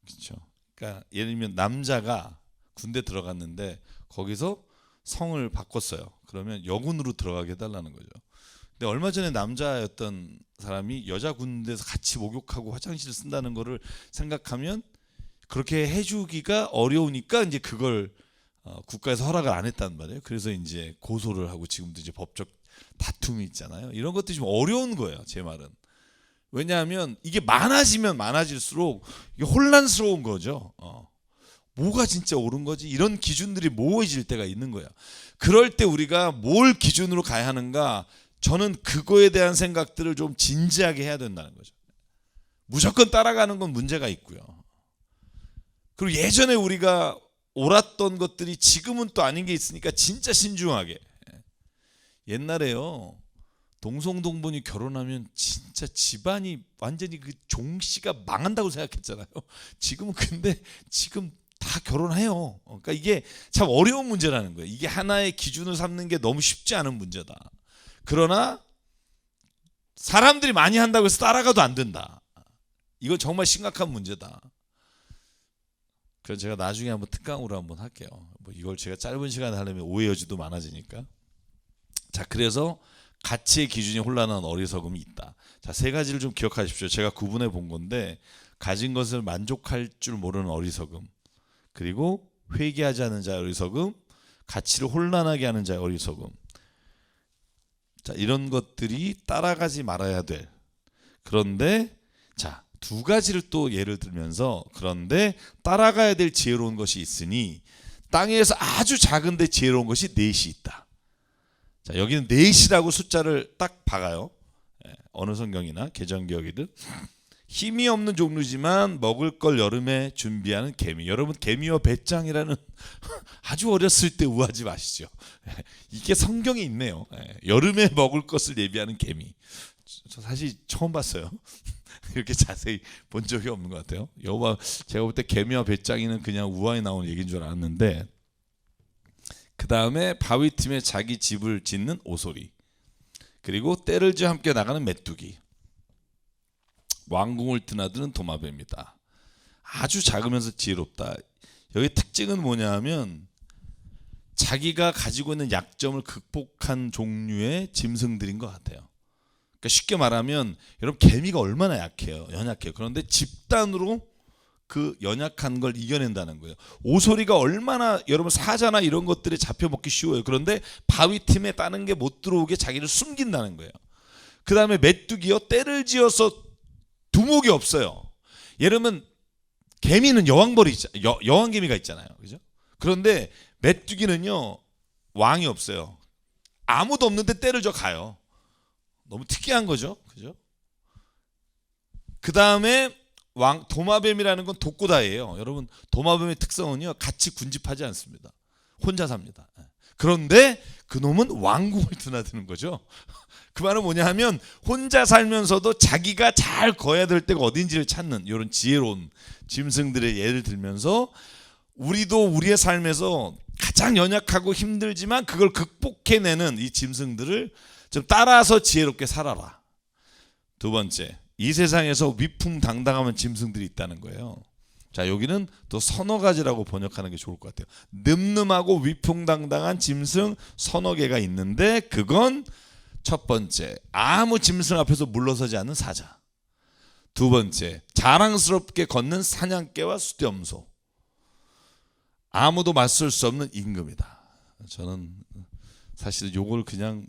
그렇죠. 그러니까 예를 들면 남자가 군대 들어갔는데 거기서 성을 바꿨어요. 그러면 여군으로 들어가게 해달라는 거죠. 근데 얼마 전에 남자였던 사람이 여자 군대에서 같이 목욕하고 화장실 쓴다는 거를 생각하면 그렇게 해주기가 어려우니까 이제 그걸 국가에서 허락을 안 했단 말이에요. 그래서 이제 고소를 하고 지금도 이제 법적 다툼이 있잖아요. 이런 것들이 좀 어려운 거예요, 제 말은. 왜냐하면 이게 많아지면 많아질수록 이게 혼란스러운 거죠. 뭐가 진짜 옳은 거지? 이런 기준들이 모호해질 때가 있는 거야. 그럴 때 우리가 뭘 기준으로 가야 하는가? 저는 그거에 대한 생각들을 좀 진지하게 해야 된다는 거죠. 무조건 따라가는 건 문제가 있고요. 그리고 예전에 우리가 옳았던 것들이 지금은 또 아닌 게 있으니까 진짜 신중하게. 옛날에요, 동성동본이 결혼하면 진짜 집안이 완전히 그 종씨가 망한다고 생각했잖아요. 지금은 근데 지금 다 결혼해요. 그러니까 이게 참 어려운 문제라는 거예요. 이게 하나의 기준을 삼는 게 너무 쉽지 않은 문제다. 그러나 사람들이 많이 한다고 해서 따라가도 안 된다. 이건 정말 심각한 문제다. 그래서 제가 나중에 한번 특강으로 한번 할게요. 뭐 이걸 제가 짧은 시간에 하려면 오해 여지도 많아지니까. 자, 그래서 가치의 기준이 혼란한 어리석음이 있다. 자, 세 가지를 좀 기억하십시오. 제가 구분해 본 건데, 가진 것을 만족할 줄 모르는 어리석음, 그리고 회개하지 않는 자의 어리석음, 가치를 혼란하게 하는 자의 어리석음. 자, 이런 것들이 따라가지 말아야 될. 그런데 자, 두 가지를 또 예를 들면서, 그런데 따라가야 될 지혜로운 것이 있으니 땅에서 아주 작은데 지혜로운 것이 넷이 있다. 자, 여기는 넷이라고 숫자를 딱 박아요. 어느 성경이나 개정기억이든. 힘이 없는 종류지만 먹을 걸 여름에 준비하는 개미. 여러분, 개미와 배짱이라는 아주 어렸을 때 우하지 마시죠. 이게 성경에 있네요. 여름에 먹을 것을 예비하는 개미. 저 사실 처음 봤어요. 이렇게 자세히 본 적이 없는 것 같아요. 여호와, 제가 볼 때 개미와 배짱이는 그냥 우화에 나온 얘기인 줄 알았는데, 그 다음에 바위 틈에 자기 집을 짓는 오소리, 그리고 때를 지어 함께 나가는 메뚜기, 왕궁을 드나드는 도마뱀이다. 아주 작으면서 지혜롭다. 여기 특징은 뭐냐 하면 자기가 가지고 있는 약점을 극복한 종류의 짐승들인 것 같아요. 그러니까 쉽게 말하면 여러분, 개미가 얼마나 약해요. 연약해요. 그런데 집단으로 그 연약한 걸 이겨낸다는 거예요. 오소리가 얼마나 여러분 사자나 이런 것들에 잡혀 먹기 쉬워요. 그런데 바위 틈에 다른 게 못 들어오게 자기를 숨긴다는 거예요. 그 다음에 메뚜기요, 때를 지어서 두목이 없어요. 예를 들면 개미는 여왕개미가 있잖아요. 그죠? 그런데 메뚜기는요, 왕이 없어요. 아무도 없는데 때를 져 가요. 너무 특이한 거죠. 그죠? 그 다음에 도마뱀이라는 건 독고다이에요. 여러분, 도마뱀의 특성은요, 같이 군집하지 않습니다. 혼자 삽니다. 그런데 그놈은 왕궁을 드나드는 거죠. 그 말은 뭐냐 하면 혼자 살면서도 자기가 잘 거야 될 때가 어딘지를 찾는 이런 지혜로운 짐승들의 예를 들면서, 우리도 우리의 삶에서 가장 연약하고 힘들지만 그걸 극복해내는 이 짐승들을 좀 따라서 지혜롭게 살아라. 두 번째, 이 세상에서 위풍당당한 짐승들이 있다는 거예요. 자, 여기는 또 서너 가지라고 번역하는 게 좋을 것 같아요. 늠름하고 위풍당당한 짐승 서너 개가 있는데, 그건 첫 번째, 아무 짐승 앞에서 물러서지 않는 사자. 두 번째, 자랑스럽게 걷는 사냥개와 수렴소. 아무도 맞설 수 없는 임금이다. 저는 사실 요걸 그냥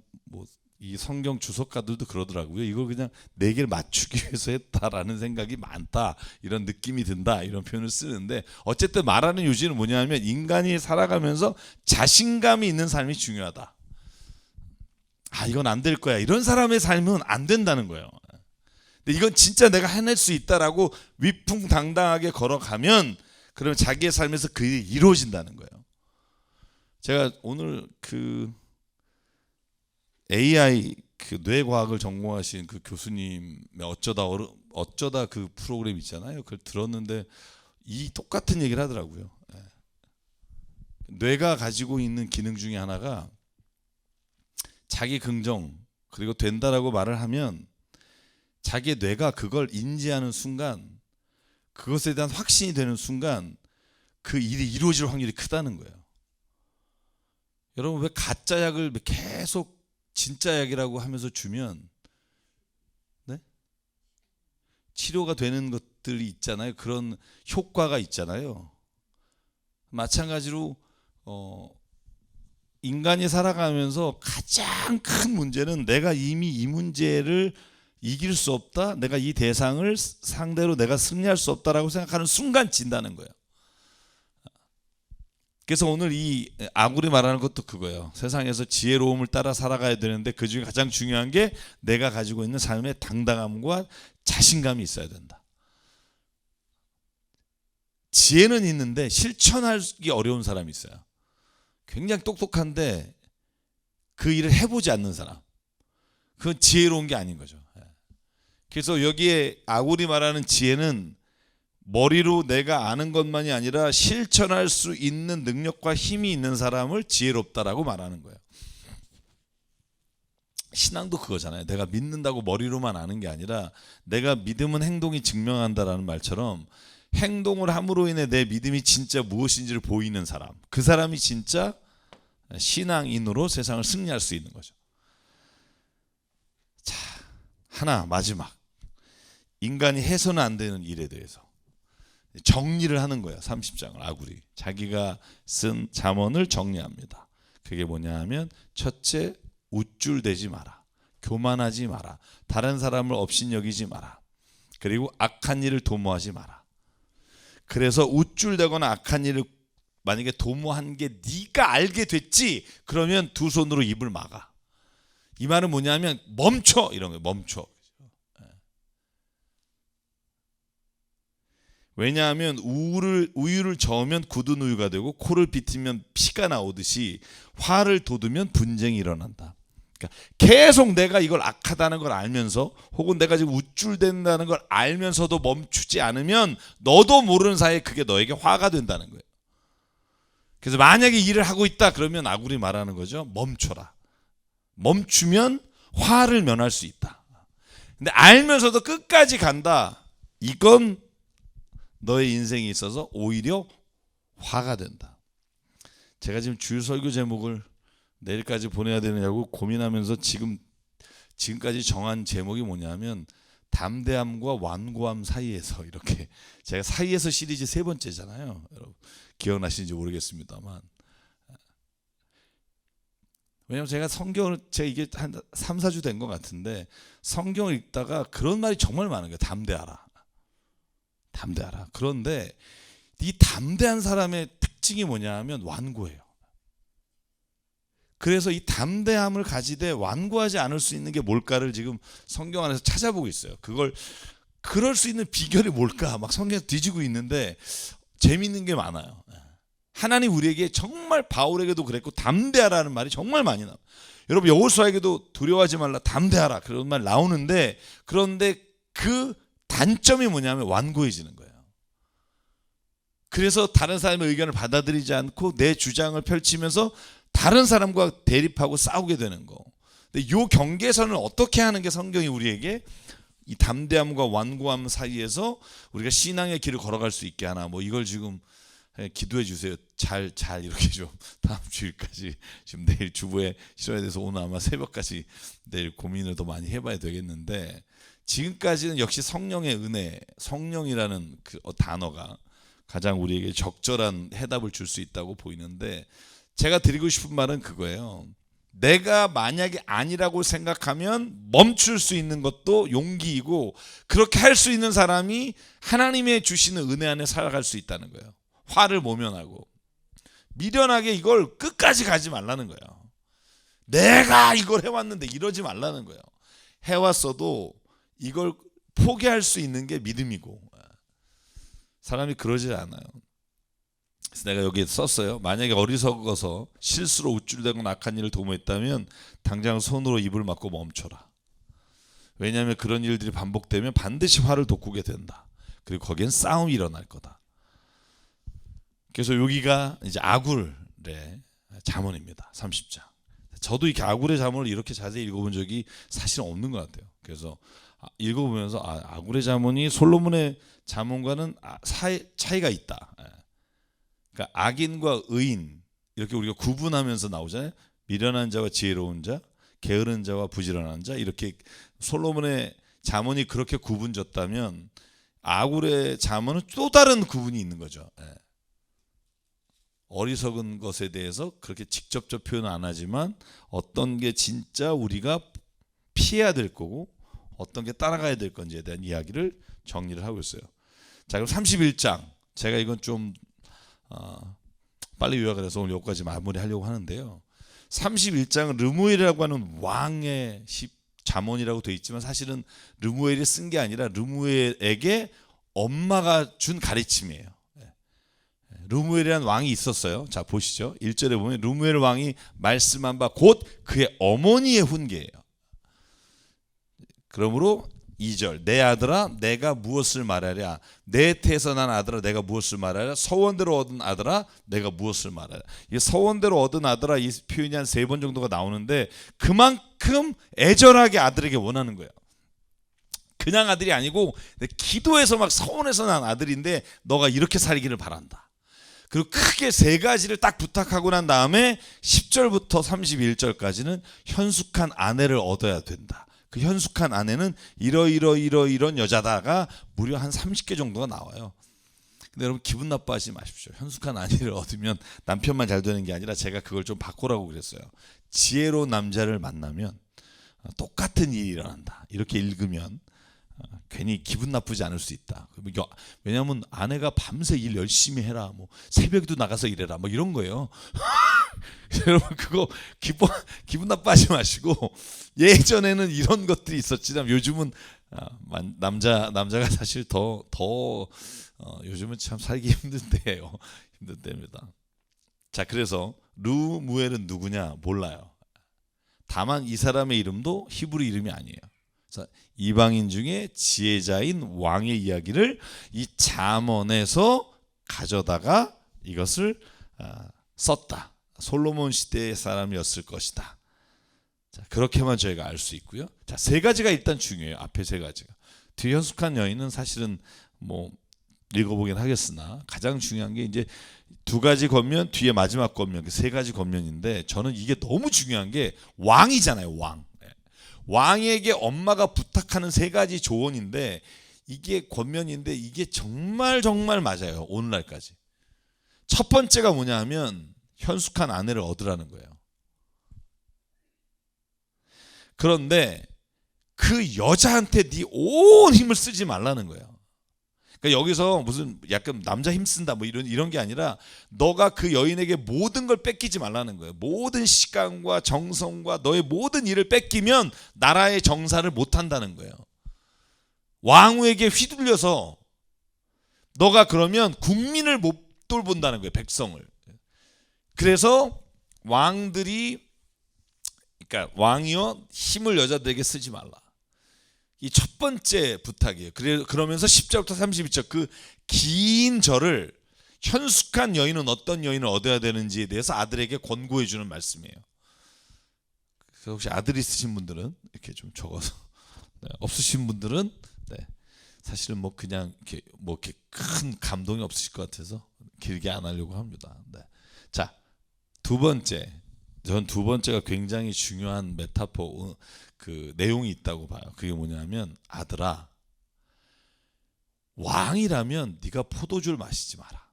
이 성경 주석가들도 그러더라고요. 이걸 그냥 네 개를 맞추기 위해서 했다라는 생각이 많다, 이런 느낌이 든다, 이런 표현을 쓰는데, 어쨌든 말하는 요지는 뭐냐면 인간이 살아가면서 자신감이 있는 삶이 중요하다. 이건 안 될 거야, 이런 사람의 삶은 안 된다는 거예요. 근데 이건 진짜 내가 해낼 수 있다라고 위풍당당하게 걸어가면 그러면 자기의 삶에서 그 일이 이루어진다는 거예요. 제가 오늘 그 AI 그 뇌과학을 전공하신 그 교수님의 어쩌다 그 프로그램 있잖아요. 그걸 들었는데 이 똑같은 얘기를 하더라고요. 뇌가 가지고 있는 기능 중에 하나가 자기 긍정 그리고 된다라고 말을 하면 자기의 뇌가 그걸 인지하는 순간 그것에 대한 확신이 되는 순간 그 일이 이루어질 확률이 크다는 거예요. 여러분 왜 가짜 약을 계속 진짜 약이라고 하면서 주면 네? 치료가 되는 것들이 있잖아요. 그런 효과가 있잖아요. 마찬가지로 인간이 살아가면서 가장 큰 문제는 내가 이미 이 문제를 이길 수 없다. 내가 이 대상을 상대로 내가 승리할 수 없다라고 생각하는 순간 진다는 거예요. 그래서 오늘 이 아굴이 말하는 것도 그거예요. 세상에서 지혜로움을 따라 살아가야 되는데 그 중에 가장 중요한 게 내가 가지고 있는 삶의 당당함과 자신감이 있어야 된다. 지혜는 있는데 실천하기 어려운 사람이 있어요. 굉장히 똑똑한데 그 일을 해보지 않는 사람. 그건 지혜로운 게 아닌 거죠. 그래서 여기에 아굴이 말하는 지혜는 머리로 내가 아는 것만이 아니라 실천할 수 있는 능력과 힘이 있는 사람을 지혜롭다라고 말하는 거예요. 신앙도 그거잖아요. 내가 믿는다고 머리로만 아는 게 아니라 내가 믿음은 행동이 증명한다라는 말처럼 행동을 함으로 인해 내 믿음이 진짜 무엇인지를 보이는 사람, 그 사람이 진짜 신앙인으로 세상을 승리할 수 있는 거죠. 자, 하나 마지막, 인간이 해서는 안 되는 일에 대해서 정리를 하는 거야. 30장을 아굴이 자기가 쓴 잠언을 정리합니다. 그게 뭐냐 하면 첫째, 우쭐대지 마라. 교만하지 마라. 다른 사람을 업신여기지 마라. 그리고 악한 일을 도모하지 마라. 그래서 우쭐대거나 악한 일을 만약에 도모한 게 네가 알게 됐지, 그러면 두 손으로 입을 막아. 이 말은 뭐냐면 멈춰, 이런 거예요. 멈춰. 왜냐하면 우유를 저으면 굳은 우유가 되고 코를 비틀면 피가 나오듯이 화를 돋우면 분쟁이 일어난다. 그러니까 계속 내가 이걸 악하다는 걸 알면서 혹은 내가 지금 우쭐댄다는 걸 알면서도 멈추지 않으면 너도 모르는 사이에 그게 너에게 화가 된다는 거예요. 그래서 만약에 일을 하고 있다 그러면 아굴이 말하는 거죠. 멈춰라. 멈추면 화를 면할 수 있다. 근데 알면서도 끝까지 간다. 이건 너의 인생에 있어서 오히려 화가 된다. 제가 지금 주일 설교 제목을 내일까지 보내야 되느냐고 고민하면서 지금까지 정한 제목이 뭐냐면 담대함과 완고함 사이에서, 이렇게 제가 사이에서 시리즈 3번째잖아요. 여러분 기억나시는지 모르겠습니다만, 왜냐면 제가 성경을 제가 이게 한 3, 4주 된 것 같은데 성경을 읽다가 그런 말이 정말 많은 거예요. 담대하라. 담대하라. 그런데 이 담대한 사람의 특징이 뭐냐 하면 완고해요. 그래서 이 담대함을 가지되 완고하지 않을 수 있는 게 뭘까를 지금 성경 안에서 찾아보고 있어요. 그럴 수 있는 비결이 뭘까 막 성경에서 뒤지고 있는데 재미있는 게 많아요. 하나님 우리에게 정말, 바울에게도 그랬고 담대하라는 말이 정말 많이 나와요. 여러분 여호수아에게도 두려워하지 말라, 담대하라, 그런 말 나오는데, 그런데 그 단점이 뭐냐면 완고해지는 거예요. 그래서 다른 사람의 의견을 받아들이지 않고 내 주장을 펼치면서 다른 사람과 대립하고 싸우게 되는 거. 근데 이 경계선을 어떻게 하는 게 성경이 우리에게 이 담대함과 완고함 사이에서 우리가 신앙의 길을 걸어갈 수 있게 하나, 뭐 이걸 지금 기도해 주세요. 잘 이렇게 좀 다음 주일까지, 지금 내일 주부에 실어야 돼서 오늘 아마 새벽까지 내일 고민을 더 많이 해봐야 되겠는데, 지금까지는 역시 성령의 은혜, 성령이라는 그 단어가 가장 우리에게 적절한 해답을 줄 수 있다고 보이는데, 제가 드리고 싶은 말은 그거예요. 내가 만약에 아니라고 생각하면 멈출 수 있는 것도 용기이고, 그렇게 할 수 있는 사람이 하나님의 주시는 은혜 안에 살아갈 수 있다는 거예요. 화를 모면하고 미련하게 이걸 끝까지 가지 말라는 거예요. 내가 이걸 해왔는데 이러지 말라는 거예요. 해왔어도 이걸 포기할 수 있는 게 믿음이고, 사람이 그러지 않아요. 그래서 내가 여기에 썼어요. 만약에 어리석어서 실수로 우쭐대고 악한 일을 도모했다면 당장 손으로 입을 막고 멈춰라. 왜냐하면 그런 일들이 반복되면 반드시 화를 돋구게 된다. 그리고 거기엔 싸움이 일어날 거다. 그래서 여기가 이제 아굴의 잠언입니다. 30장. 저도 이렇게 아굴의 잠언을 이렇게 자세히 읽어본 적이 사실은 없는 것 같아요. 그래서 읽어보면서 아굴의 잠언이 솔로몬의 잠언과는 차이가 있다. 그러니까 악인과 의인 이렇게 우리가 구분하면서 나오잖아요. 미련한 자와 지혜로운 자, 게으른 자와 부지런한 자, 이렇게 솔로몬의 잠언이 그렇게 구분졌다면 아굴의 잠언은 또 다른 구분이 있는 거죠. 어리석은 것에 대해서 그렇게 직접적 표현은 안 하지만 어떤 게 진짜 우리가 피해야 될 거고 어떤 게 따라가야 될 건지에 대한 이야기를 정리를 하고 있어요. 자, 그럼 31장. 제가 이건 좀 빨리 요약을 해서 오늘 여기까지 마무리하려고 하는데요. 31장은 르무엘이라고 하는 왕의 잠언이라고 되어 있지만 사실은 르무엘이 쓴 게 아니라 르무엘에게 엄마가 준 가르침이에요. 르무엘이라는 왕이 있었어요. 자, 보시죠. 1절에 보면 르무엘 왕이 말씀한 바 곧 그의 어머니의 훈계예요. 그러므로 2절 내 아들아 내가 무엇을 말하랴, 내 태에서 난 아들아 내가 무엇을 말하랴, 서원대로 얻은 아들아 내가 무엇을 말하랴. 이 서원대로 얻은 아들아 이 표현이 한 3번 정도가 나오는데 그만큼 애절하게 아들에게 원하는 거예요. 그냥 아들이 아니고 기도해서 막 서원해서 난 아들인데 너가 이렇게 살기를 바란다. 그리고 크게 3가지를 딱 부탁하고 난 다음에 10절부터 31절까지는 현숙한 아내를 얻어야 된다. 그 현숙한 아내는 이런 여자다가 무려 한 30개 정도가 나와요. 근데 여러분 기분 나빠하지 마십시오. 현숙한 아내를 얻으면 남편만 잘 되는 게 아니라 제가 그걸 좀 바꾸라고 그랬어요. 지혜로운 남자를 만나면 똑같은 일이 일어난다. 이렇게 읽으면 괜히 기분 나쁘지 않을 수 있다. 왜냐하면 아내가 밤새 일 열심히 해라, 뭐 새벽에도 나가서 일해라, 뭐 이런 거예요. 여러분 그거 기분 나빠하지 마시고, 예전에는 이런 것들이 있었지만 요즘은 남자가 사실 더 요즘은 참 살기 힘든데요. 힘든 때입니다. 자, 그래서 르무엘은 누구냐 몰라요. 다만 이 사람의 이름도 히브리 이름이 아니에요. 이방인 중에 지혜자인 왕의 이야기를 이 잠언에서 가져다가 이것을 썼다. 솔로몬 시대의 사람이었을 것이다. 자, 그렇게만 저희가 알 수 있고요. 자, 3가지가 일단 중요해요. 앞에 3가지가. 뒤에 현숙한 여인은 사실은 뭐 읽어보긴 하겠으나 가장 중요한 게 이제 2가지 권면, 뒤에 마지막 권면, 3가지 권면인데 저는 이게 너무 중요한 게 왕이잖아요. 왕에게 엄마가 부탁하는 3가지 조언인데 이게 권면인데 이게 정말 맞아요. 오늘날까지. 첫 번째가 뭐냐 하면 현숙한 아내를 얻으라는 거예요. 그런데 그 여자한테 네 온 힘을 쓰지 말라는 거예요. 그러니까 여기서 무슨 약간 남자 힘 쓴다 뭐 이런 게 아니라 너가 그 여인에게 모든 걸 뺏기지 말라는 거예요. 모든 시간과 정성과 너의 모든 일을 뺏기면 나라의 정사를 못 한다는 거예요. 왕후에게 휘둘려서 너가 그러면 국민을 못 돌본다는 거예요. 백성을. 그래서 그러니까 왕이여 힘을 여자들에게 쓰지 말라. 이 첫 번째 부탁이에요. 그러면서 10절부터 32절 그 긴 절을 현숙한 여인은 어떤 여인을 얻어야 되는지에 대해서 아들에게 권고해 주는 말씀이에요. 그래서 혹시 아들 있으신 분들은 이렇게 좀 적어서, 없으신 분들은 사실은 뭐 그냥 이렇게 큰 감동이 없으실 것 같아서 길게 안 하려고 합니다. 자, 2번째. 전 2번째가 굉장히 중요한 메타포 그 내용이 있다고 봐요. 그게 뭐냐면 아들아, 왕이라면 네가 포도주를 마시지 마라.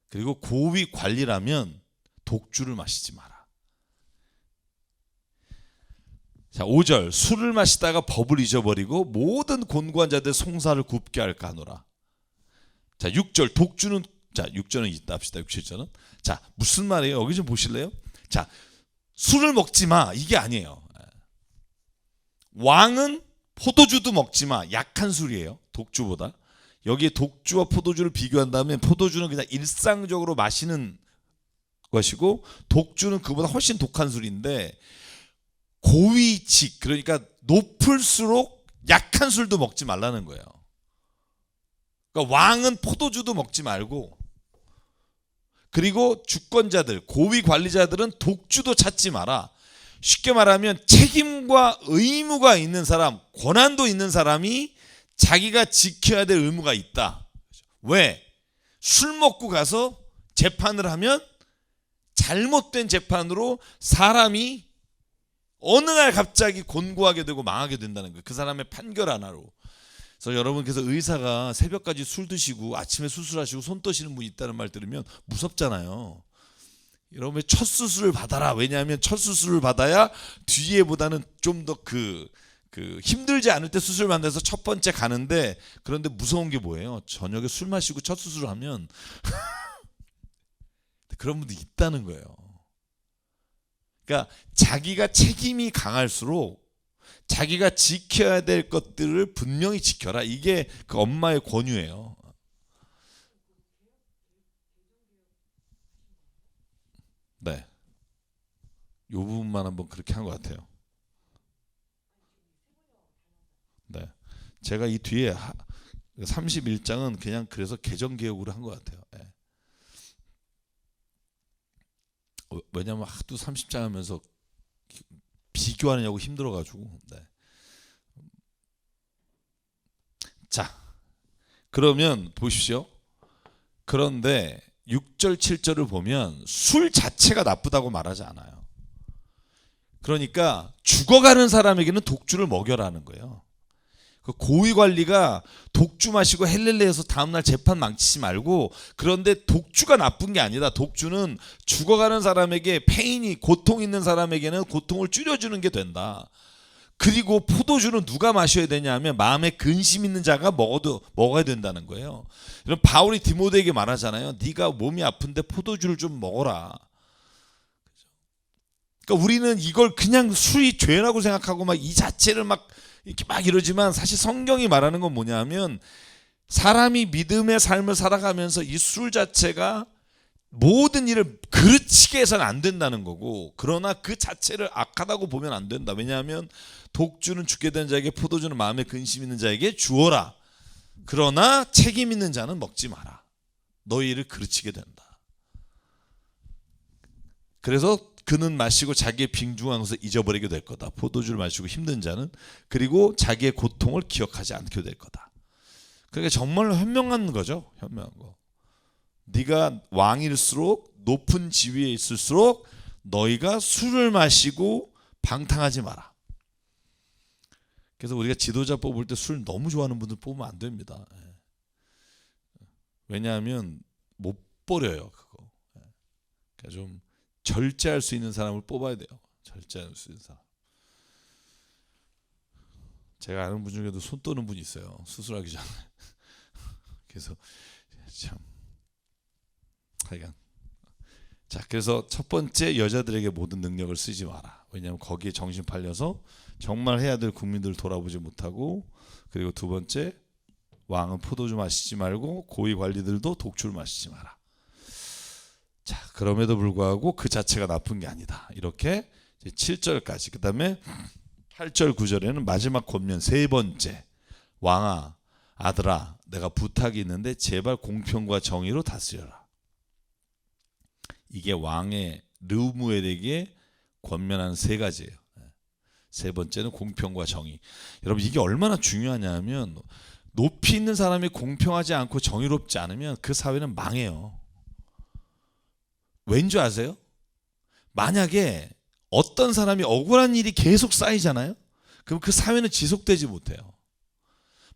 그리고 고위 관리라면 독주를 마시지 마라. 자, 5절 술을 마시다가 법을 잊어버리고 모든 곤고한 자들 송사를 굽게 할까 하노라. 자, 6절 독주는, 자 6절은 이따 합시다. 6, 7절은 자 무슨 말이에요? 여기 좀 보실래요? 자, 술을 먹지 마 이게 아니에요. 왕은 포도주도 먹지 마. 약한 술이에요. 독주보다. 여기에 독주와 포도주를 비교한다면 포도주는 그냥 일상적으로 마시는 것이고 독주는 그보다 훨씬 독한 술인데 고위직 그러니까 높을수록 약한 술도 먹지 말라는 거예요. 그러니까 왕은 포도주도 먹지 말고 그리고 주권자들 고위 관리자들은 독주도 찾지 마라. 쉽게 말하면 책임과 의무가 있는 사람, 권한도 있는 사람이 자기가 지켜야 될 의무가 있다. 왜? 술 먹고 가서 재판을 하면 잘못된 재판으로 사람이 어느 날 갑자기 곤고하게 되고 망하게 된다는 거예요. 그 사람의 판결 하나로. 그래서 여러분께서 의사가 새벽까지 술 드시고 아침에 수술하시고 손 떠시는 분이 있다는 말 들으면 무섭잖아요. 여러분의 첫 수술을 받아라. 왜냐하면 첫 수술을 받아야 뒤에보다는 좀 더 힘들지 않을 때 수술 받아서 첫 번째 가는데 그런데 무서운 게 뭐예요? 저녁에 술 마시고 첫 수술을 하면 그런 분도 있다는 거예요. 그러니까 자기가 책임이 강할수록 자기가 지켜야 될 것들을 분명히 지켜라. 이게 그 엄마의 권유예요. 네. 이 부분만 한번 그렇게 한 것 같아요. 네. 제가 이 뒤에 31장은 그냥 그래서 개정개혁으로 한 것 같아요. 네. 왜냐하면 하도 30장 하면서 비교하느냐고 힘들어가지고. 네. 자, 그러면 보십시오. 그런데 6절 7절을 보면 술 자체가 나쁘다고 말하지 않아요. 그러니까 죽어가는 사람에게는 독주를 먹여라는 거예요. 그 고위 관리가 독주 마시고 헬렐레에서 다음날 재판 망치지 말고 그런데 독주가 나쁜 게 아니다. 독주는 죽어가는 사람에게 페인이 고통 있는 사람에게는 고통을 줄여주는 게 된다. 그리고 포도주는 누가 마셔야 되냐 하면 마음에 근심 있는 자가 먹어야 된다는 거예요. 그럼 바울이 디모데에게 말하잖아요. 네가 몸이 아픈데 포도주를 좀 먹어라. 그러니까 우리는 이걸 그냥 술이 죄라고 생각하고 막 이 자체를 막 이렇게 막 이러지만 사실 성경이 말하는 건 뭐냐면 사람이 믿음의 삶을 살아가면서 이 술 자체가 모든 일을 그르치게 해서는 안 된다는 거고 그러나 그 자체를 악하다고 보면 안 된다. 왜냐하면 독주는 죽게 된 자에게 포도주는 마음에 근심 있는 자에게 주어라. 그러나 책임 있는 자는 먹지 마라. 너희 일을 그르치게 된다. 그래서 그는 마시고 자기의 빈중한 것을 잊어버리게 될 거다. 포도주를 마시고 힘든 자는 그리고 자기의 고통을 기억하지 않게 될 거다. 그러니까 정말로 현명한 거죠. 현명한 거. 네가 왕일수록 높은 지위에 있을수록 너희가 술을 마시고 방탕하지 마라. 그래서 우리가 지도자 뽑을 때 술 너무 좋아하는 분들 뽑으면 안 됩니다. 왜냐하면 못 버려요. 그거. 그러니까 좀 절제할 수 있는 사람을 뽑아야 돼요. 절제할 수 있는 사람. 제가 아는 분 중에도 손 떠는 분이 있어요. 수술하기 전에. 그래서 참 하여간 자 그래서 첫 번째 여자들에게 모든 능력을 쓰지 마라. 왜냐하면 거기에 정신 팔려서 정말 해야 될 국민들을 돌아보지 못하고 그리고 두 번째 왕은 포도주 마시지 말고 고위 관리들도 독주를 마시지 마라. 자 그럼에도 불구하고 그 자체가 나쁜 게 아니다. 이렇게 7절까지 그 다음에 8절 9절에는 마지막 권면 세 번째 왕아 아들아 내가 부탁이 있는데 제발 공평과 정의로 다스려라. 이게 왕의 르무엘에게 권면하는 세 가지예요. 세 번째는 공평과 정의. 여러분 이게 얼마나 중요하냐면 높이 있는 사람이 공평하지 않고 정의롭지 않으면 그 사회는 망해요. 왠지 아세요? 만약에 어떤 사람이 억울한 일이 계속 쌓이잖아요. 그럼 그 사회는 지속되지 못해요.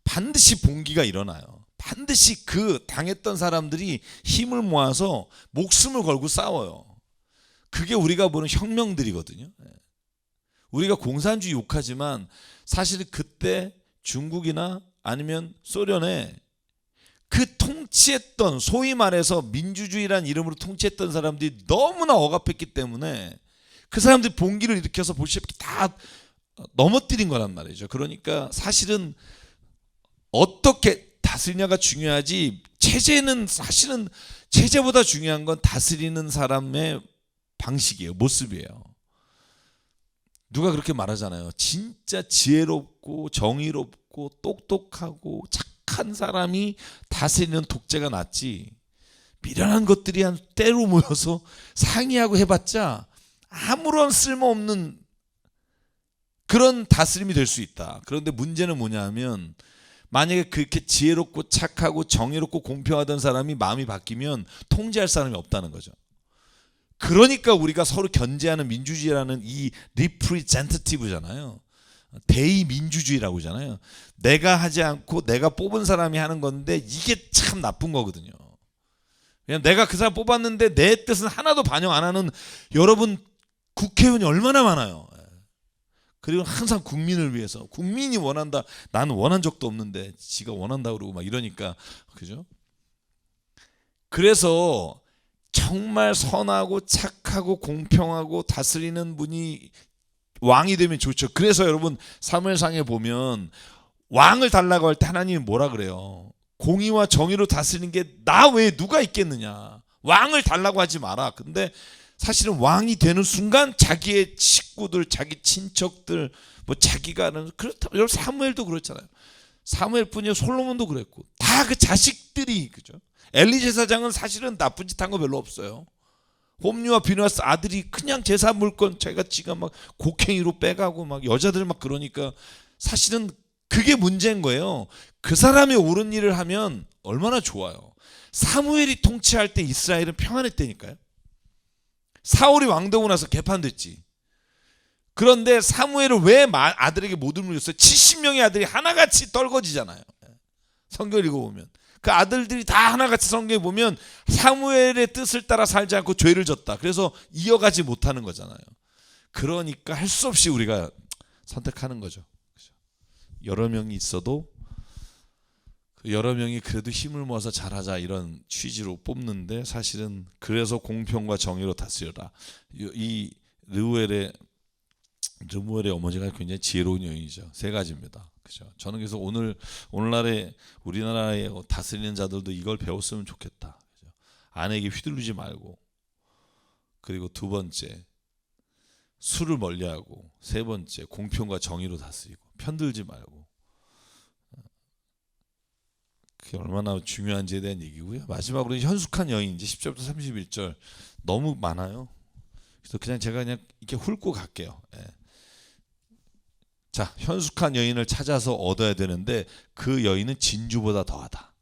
반드시 봉기가 일어나요. 반드시 그 당했던 사람들이 힘을 모아서 목숨을 걸고 싸워요. 그게 우리가 보는 혁명들이거든요. 우리가 공산주의 욕하지만 사실 그때 중국이나 아니면 소련에 그 통치했던 소위 말해서 민주주의란 이름으로 통치했던 사람들이 너무나 억압했기 때문에 그 사람들이 봉기를 일으켜서 볼셰비키 다 넘어뜨린 거란 말이죠. 그러니까 사실은 어떻게 다스리냐가 중요하지, 체제는 사실은 체제보다 중요한 건 다스리는 사람의 방식이에요. 모습이에요. 누가 그렇게 말하잖아요. 진짜 지혜롭고 정의롭고 똑똑하고 착한 사람이 다스리는 독재가 낫지, 미련한 것들이 한 때로 모여서 상의하고 해봤자 아무런 쓸모없는 그런 다스림이 될 수 있다. 그런데 문제는 뭐냐 하면, 만약에 그렇게 지혜롭고 착하고 정의롭고 공평하던 사람이 마음이 바뀌면 통제할 사람이 없다는 거죠. 그러니까 우리가 서로 견제하는 민주주의라는 이 리프레젠테티브잖아요. 대의민주주의라고 하잖아요. 내가 하지 않고 내가 뽑은 사람이 하는 건데 이게 참 나쁜 거거든요. 그냥 내가 그 사람 뽑았는데 내 뜻은 하나도 반영 안 하는 여러분 국회의원이 얼마나 많아요. 그리고 항상 국민을 위해서, 국민이 원한다, 나는 원한 적도 없는데 지가 원한다 그러고 막 이러니까, 그죠? 그래서 정말 선하고 착하고 공평하고 다스리는 분이 왕이 되면 좋죠. 그래서 여러분 사무엘상에 보면 왕을 달라고 할 때 하나님이 뭐라 그래요? 공의와 정의로 다스리는 게 나 외에 누가 있겠느냐, 왕을 달라고 하지 마라. 근데 사실은 왕이 되는 순간 자기의 식구들, 자기 친척들, 뭐 자기가 하는, 그렇다. 여러분 사무엘도 그렇잖아요. 사무엘뿐이요, 솔로몬도 그랬고 다 그 자식들이, 그죠? 엘리 제사장은 사실은 나쁜 짓 한 거 별로 없어요. 홈리와 비느하스 아들이 그냥 제사 물건 지가 막 곡괭이로 빼가고 막 여자들 막 그러니까 사실은 그게 문제인 거예요. 그 사람이 옳은 일을 하면 얼마나 좋아요. 사무엘이 통치할 때 이스라엘은 평안했다니까요. 사울이 왕되고 나서 개판됐지. 그런데 사무엘을 왜 아들에게 못 물렸어요? 70명의 아들이 하나같이 떨거지잖아요. 성경 읽어보면 그 아들들이 다 하나같이, 성경에 보면 사무엘의 뜻을 따라 살지 않고 죄를 졌다. 그래서 이어가지 못하는 거잖아요. 그러니까 할 수 없이 우리가 선택하는 거죠. 여러 명이 있어도 그 여러 명이 그래도 힘을 모아서 잘하자, 이런 취지로 뽑는데, 사실은 그래서 공평과 정의로 다스려라. 이 르무엘의 어머니가 굉장히 지혜로운 여인이죠. 세 가지입니다. 그죠? 저는 그래서 오늘날의 우리나라의 다스리는 자들도 이걸 배웠으면 좋겠다. 그죠? 아내에게 휘둘리지 말고, 그리고 두 번째 술을 멀리하고, 세 번째 공평과 정의로 다스리고, 편들지 말고. 그게 얼마나 중요한지에 대한 얘기고요. 마지막으로 현숙한 여인, 이제 10절부터 31절 너무 많아요. 그래서 제가 그냥 이렇게 훑고 갈게요. 예. 자, 현숙한 여인을 찾아서 얻어야 되는데 그 여인은 진주보다 더하다.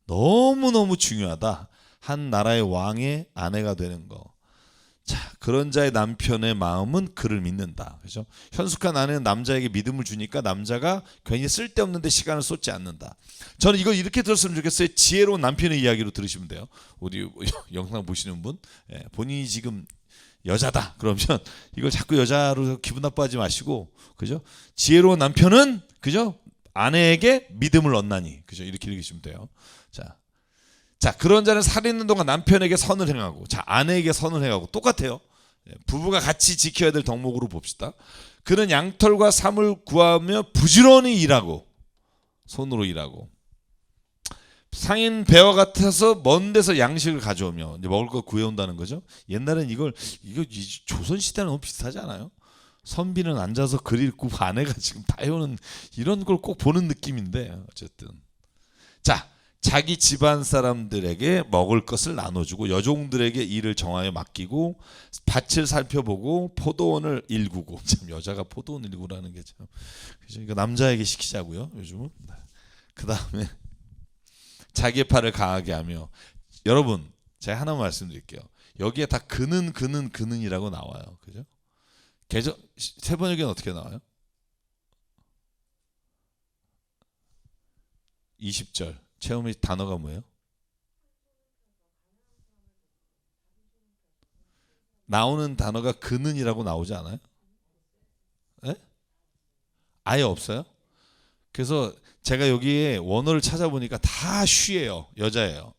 너무너무 중요하다. 한 나라의 왕의 아내가 되는 거. 자, 그런 자의 남편의 마음은 그를 믿는다. 그죠? 현숙한 아내는 남자에게 믿음을 주니까 남자가 괜히 쓸데없는데 시간을 쏟지 않는다. 저는 이걸 이렇게 들었으면 좋겠어요. 지혜로운 남편의 이야기로 들으시면 돼요. 우리 영상 보시는 분, 본인이 지금 여자다 그러면 이걸 자꾸 여자로 기분 나빠하지 마시고, 그죠? 지혜로운 남편은, 그죠? 아내에게 믿음을 얻나니, 그죠? 이렇게 읽으시면 돼요. 자, 그런 자는 살아있는 동안 남편에게 선을 행하고, 자, 아내에게 선을 행하고, 똑같아요. 부부가 같이 지켜야 될 덕목으로 봅시다. 그는 양털과 삼을 구하며 부지런히 일하고, 손으로 일하고, 상인 배와 같아서 먼 데서 양식을 가져오며, 이제 먹을 거 구해온다는 거죠. 옛날엔 이거 조선 시대랑 너무 비슷하지 않아요? 선비는 앉아서 글 읽고 아내가 지금 다 해오는, 이런 걸 꼭 보는 느낌인데, 어쨌든. 자, 자기 집안 사람들에게 먹을 것을 나눠주고, 여종들에게 일을 정하여 맡기고, 밭을 살펴보고, 포도원을 일구고. 참, 여자가 포도원 일구라는 게 참, 그죠? 이거 남자에게 시키자고요, 요즘은. 그 다음에 자기의 팔을 강하게 하며. 여러분, 제가 하나만 말씀드릴게요. 여기에 다 그는이라고 나와요. 그죠? 세 번역에는 어떻게 나와요? 20절 체험의 단어가 뭐예요? 나오는 단어가 그는이라고 나오지 않아요? 네? 아예 없어요? 그래서 제가 여기에 원어를 찾아보니까 다 쉬예요. 여자예요.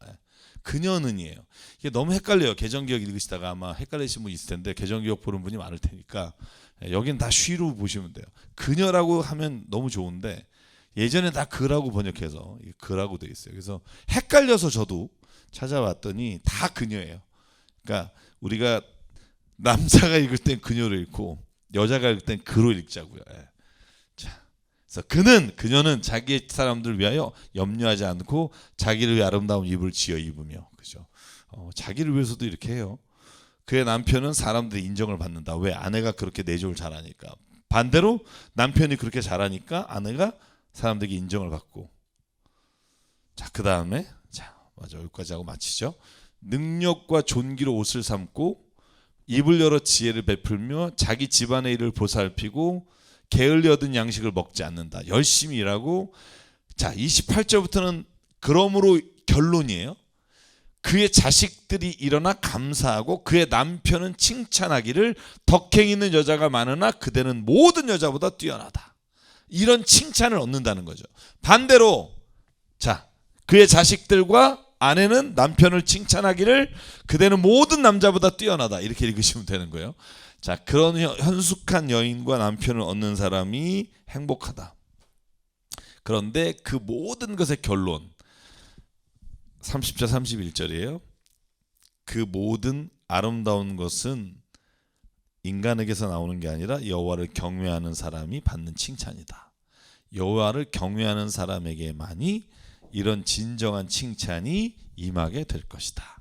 그녀는이에요. 이게 너무 헷갈려요. 개정기억 읽으시다가 아마 헷갈리신 분 있을 텐데 개정기억 보는 분이 많을 테니까 여기는 다 쉬로 보시면 돼요. 그녀라고 하면 너무 좋은데 예전에 다 그라고 번역해서 그라고 돼 있어요. 그래서 헷갈려서 저도 찾아봤더니 다 그녀예요. 그러니까 우리가 남자가 읽을 땐 그녀로 읽고 여자가 읽을 땐 그로 읽자고요. 자, 그래서 그녀는 자기의 사람들을 위하여 염려하지 않고 자기를 위해 아름다운 입을 지어 입으며, 그죠? 자기를 위해서도 이렇게 해요. 그의 남편은 사람들의 인정을 받는다. 왜? 아내가 그렇게 내조를 잘하니까. 반대로 남편이 그렇게 잘하니까 아내가 사람들에게 인정을 받고. 자, 그 다음에 맞아, 여기까지 하고 마치죠. 능력과 존귀로 옷을 삼고 입을 열어 지혜를 베풀며 자기 집안의 일을 보살피고 게을리 얻은 양식을 먹지 않는다. 열심히 일하고. 자, 28절부터는 그러므로 결론이에요. 그의 자식들이 일어나 감사하고 그의 남편은 칭찬하기를 덕행 있는 여자가 많으나 그대는 모든 여자보다 뛰어나다. 이런 칭찬을 얻는다는 거죠. 반대로 자, 그의 자식들과 아내는 남편을 칭찬하기를 그대는 모든 남자보다 뛰어나다. 이렇게 읽으시면 되는 거예요. 자, 그런 현숙한 여인과 남편을 얻는 사람이 행복하다. 그런데 그 모든 것의 결론 30절 31절이에요. 그 모든 아름다운 것은 인간에게서 나오는 게 아니라 여호와를 경외하는 사람이 받는 칭찬이다. 여호와를 경외하는 사람에게만이 이런 진정한 칭찬이 임하게 될 것이다.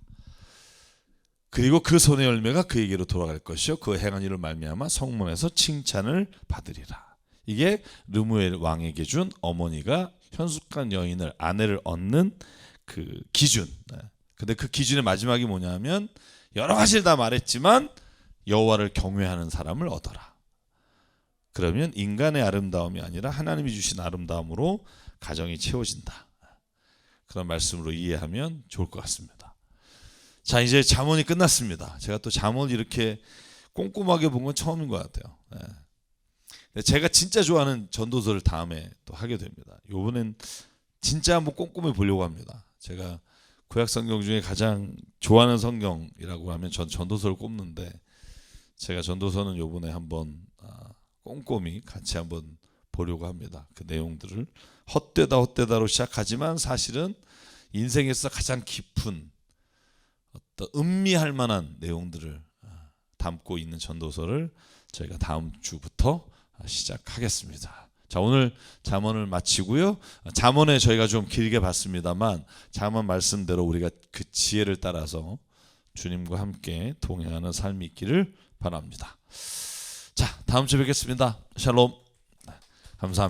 그리고 그 손의 열매가 그에게로 돌아갈 것이요 그 행한 일을 말미암아 성문에서 칭찬을 받으리라. 이게 르무엘 왕에게 준 어머니가 현숙한 여인을 아내를 얻는 그 기준. 근데 그 기준의 마지막이 뭐냐면 여러 가지를 다 말했지만 여호와를 경외하는 사람을 얻어라. 그러면 인간의 아름다움이 아니라 하나님이 주신 아름다움으로 가정이 채워진다. 그런 말씀으로 이해하면 좋을 것 같습니다. 자, 이제 잠언이 끝났습니다. 제가 또 잠언 이렇게 꼼꼼하게 본 건 처음인 것 같아요. 제가 진짜 좋아하는 전도서를 다음에 또 하게 됩니다. 이번엔 진짜 한번 꼼꼼히 보려고 합니다. 제가 구약 성경 중에 가장 좋아하는 성경이라고 하면 전 전도서를 꼽는데 제가 전도서는 이번에 한번 꼼꼼히 같이 한번 보려고 합니다. 그 내용들을 헛되다로 시작하지만 사실은 인생에서 가장 깊은 어떤 음미할 만한 내용들을 담고 있는 전도서를 저희가 다음 주부터 시작하겠습니다. 자, 오늘 잠언을 마치고요. 잠언에 저희가 좀 길게 봤습니다만 잠언 말씀대로 우리가 그 지혜를 따라서 주님과 함께 동행하는 삶이 있기를 바랍니다. 자, 다음 주에 뵙겠습니다. 샬롬. 감사합니다.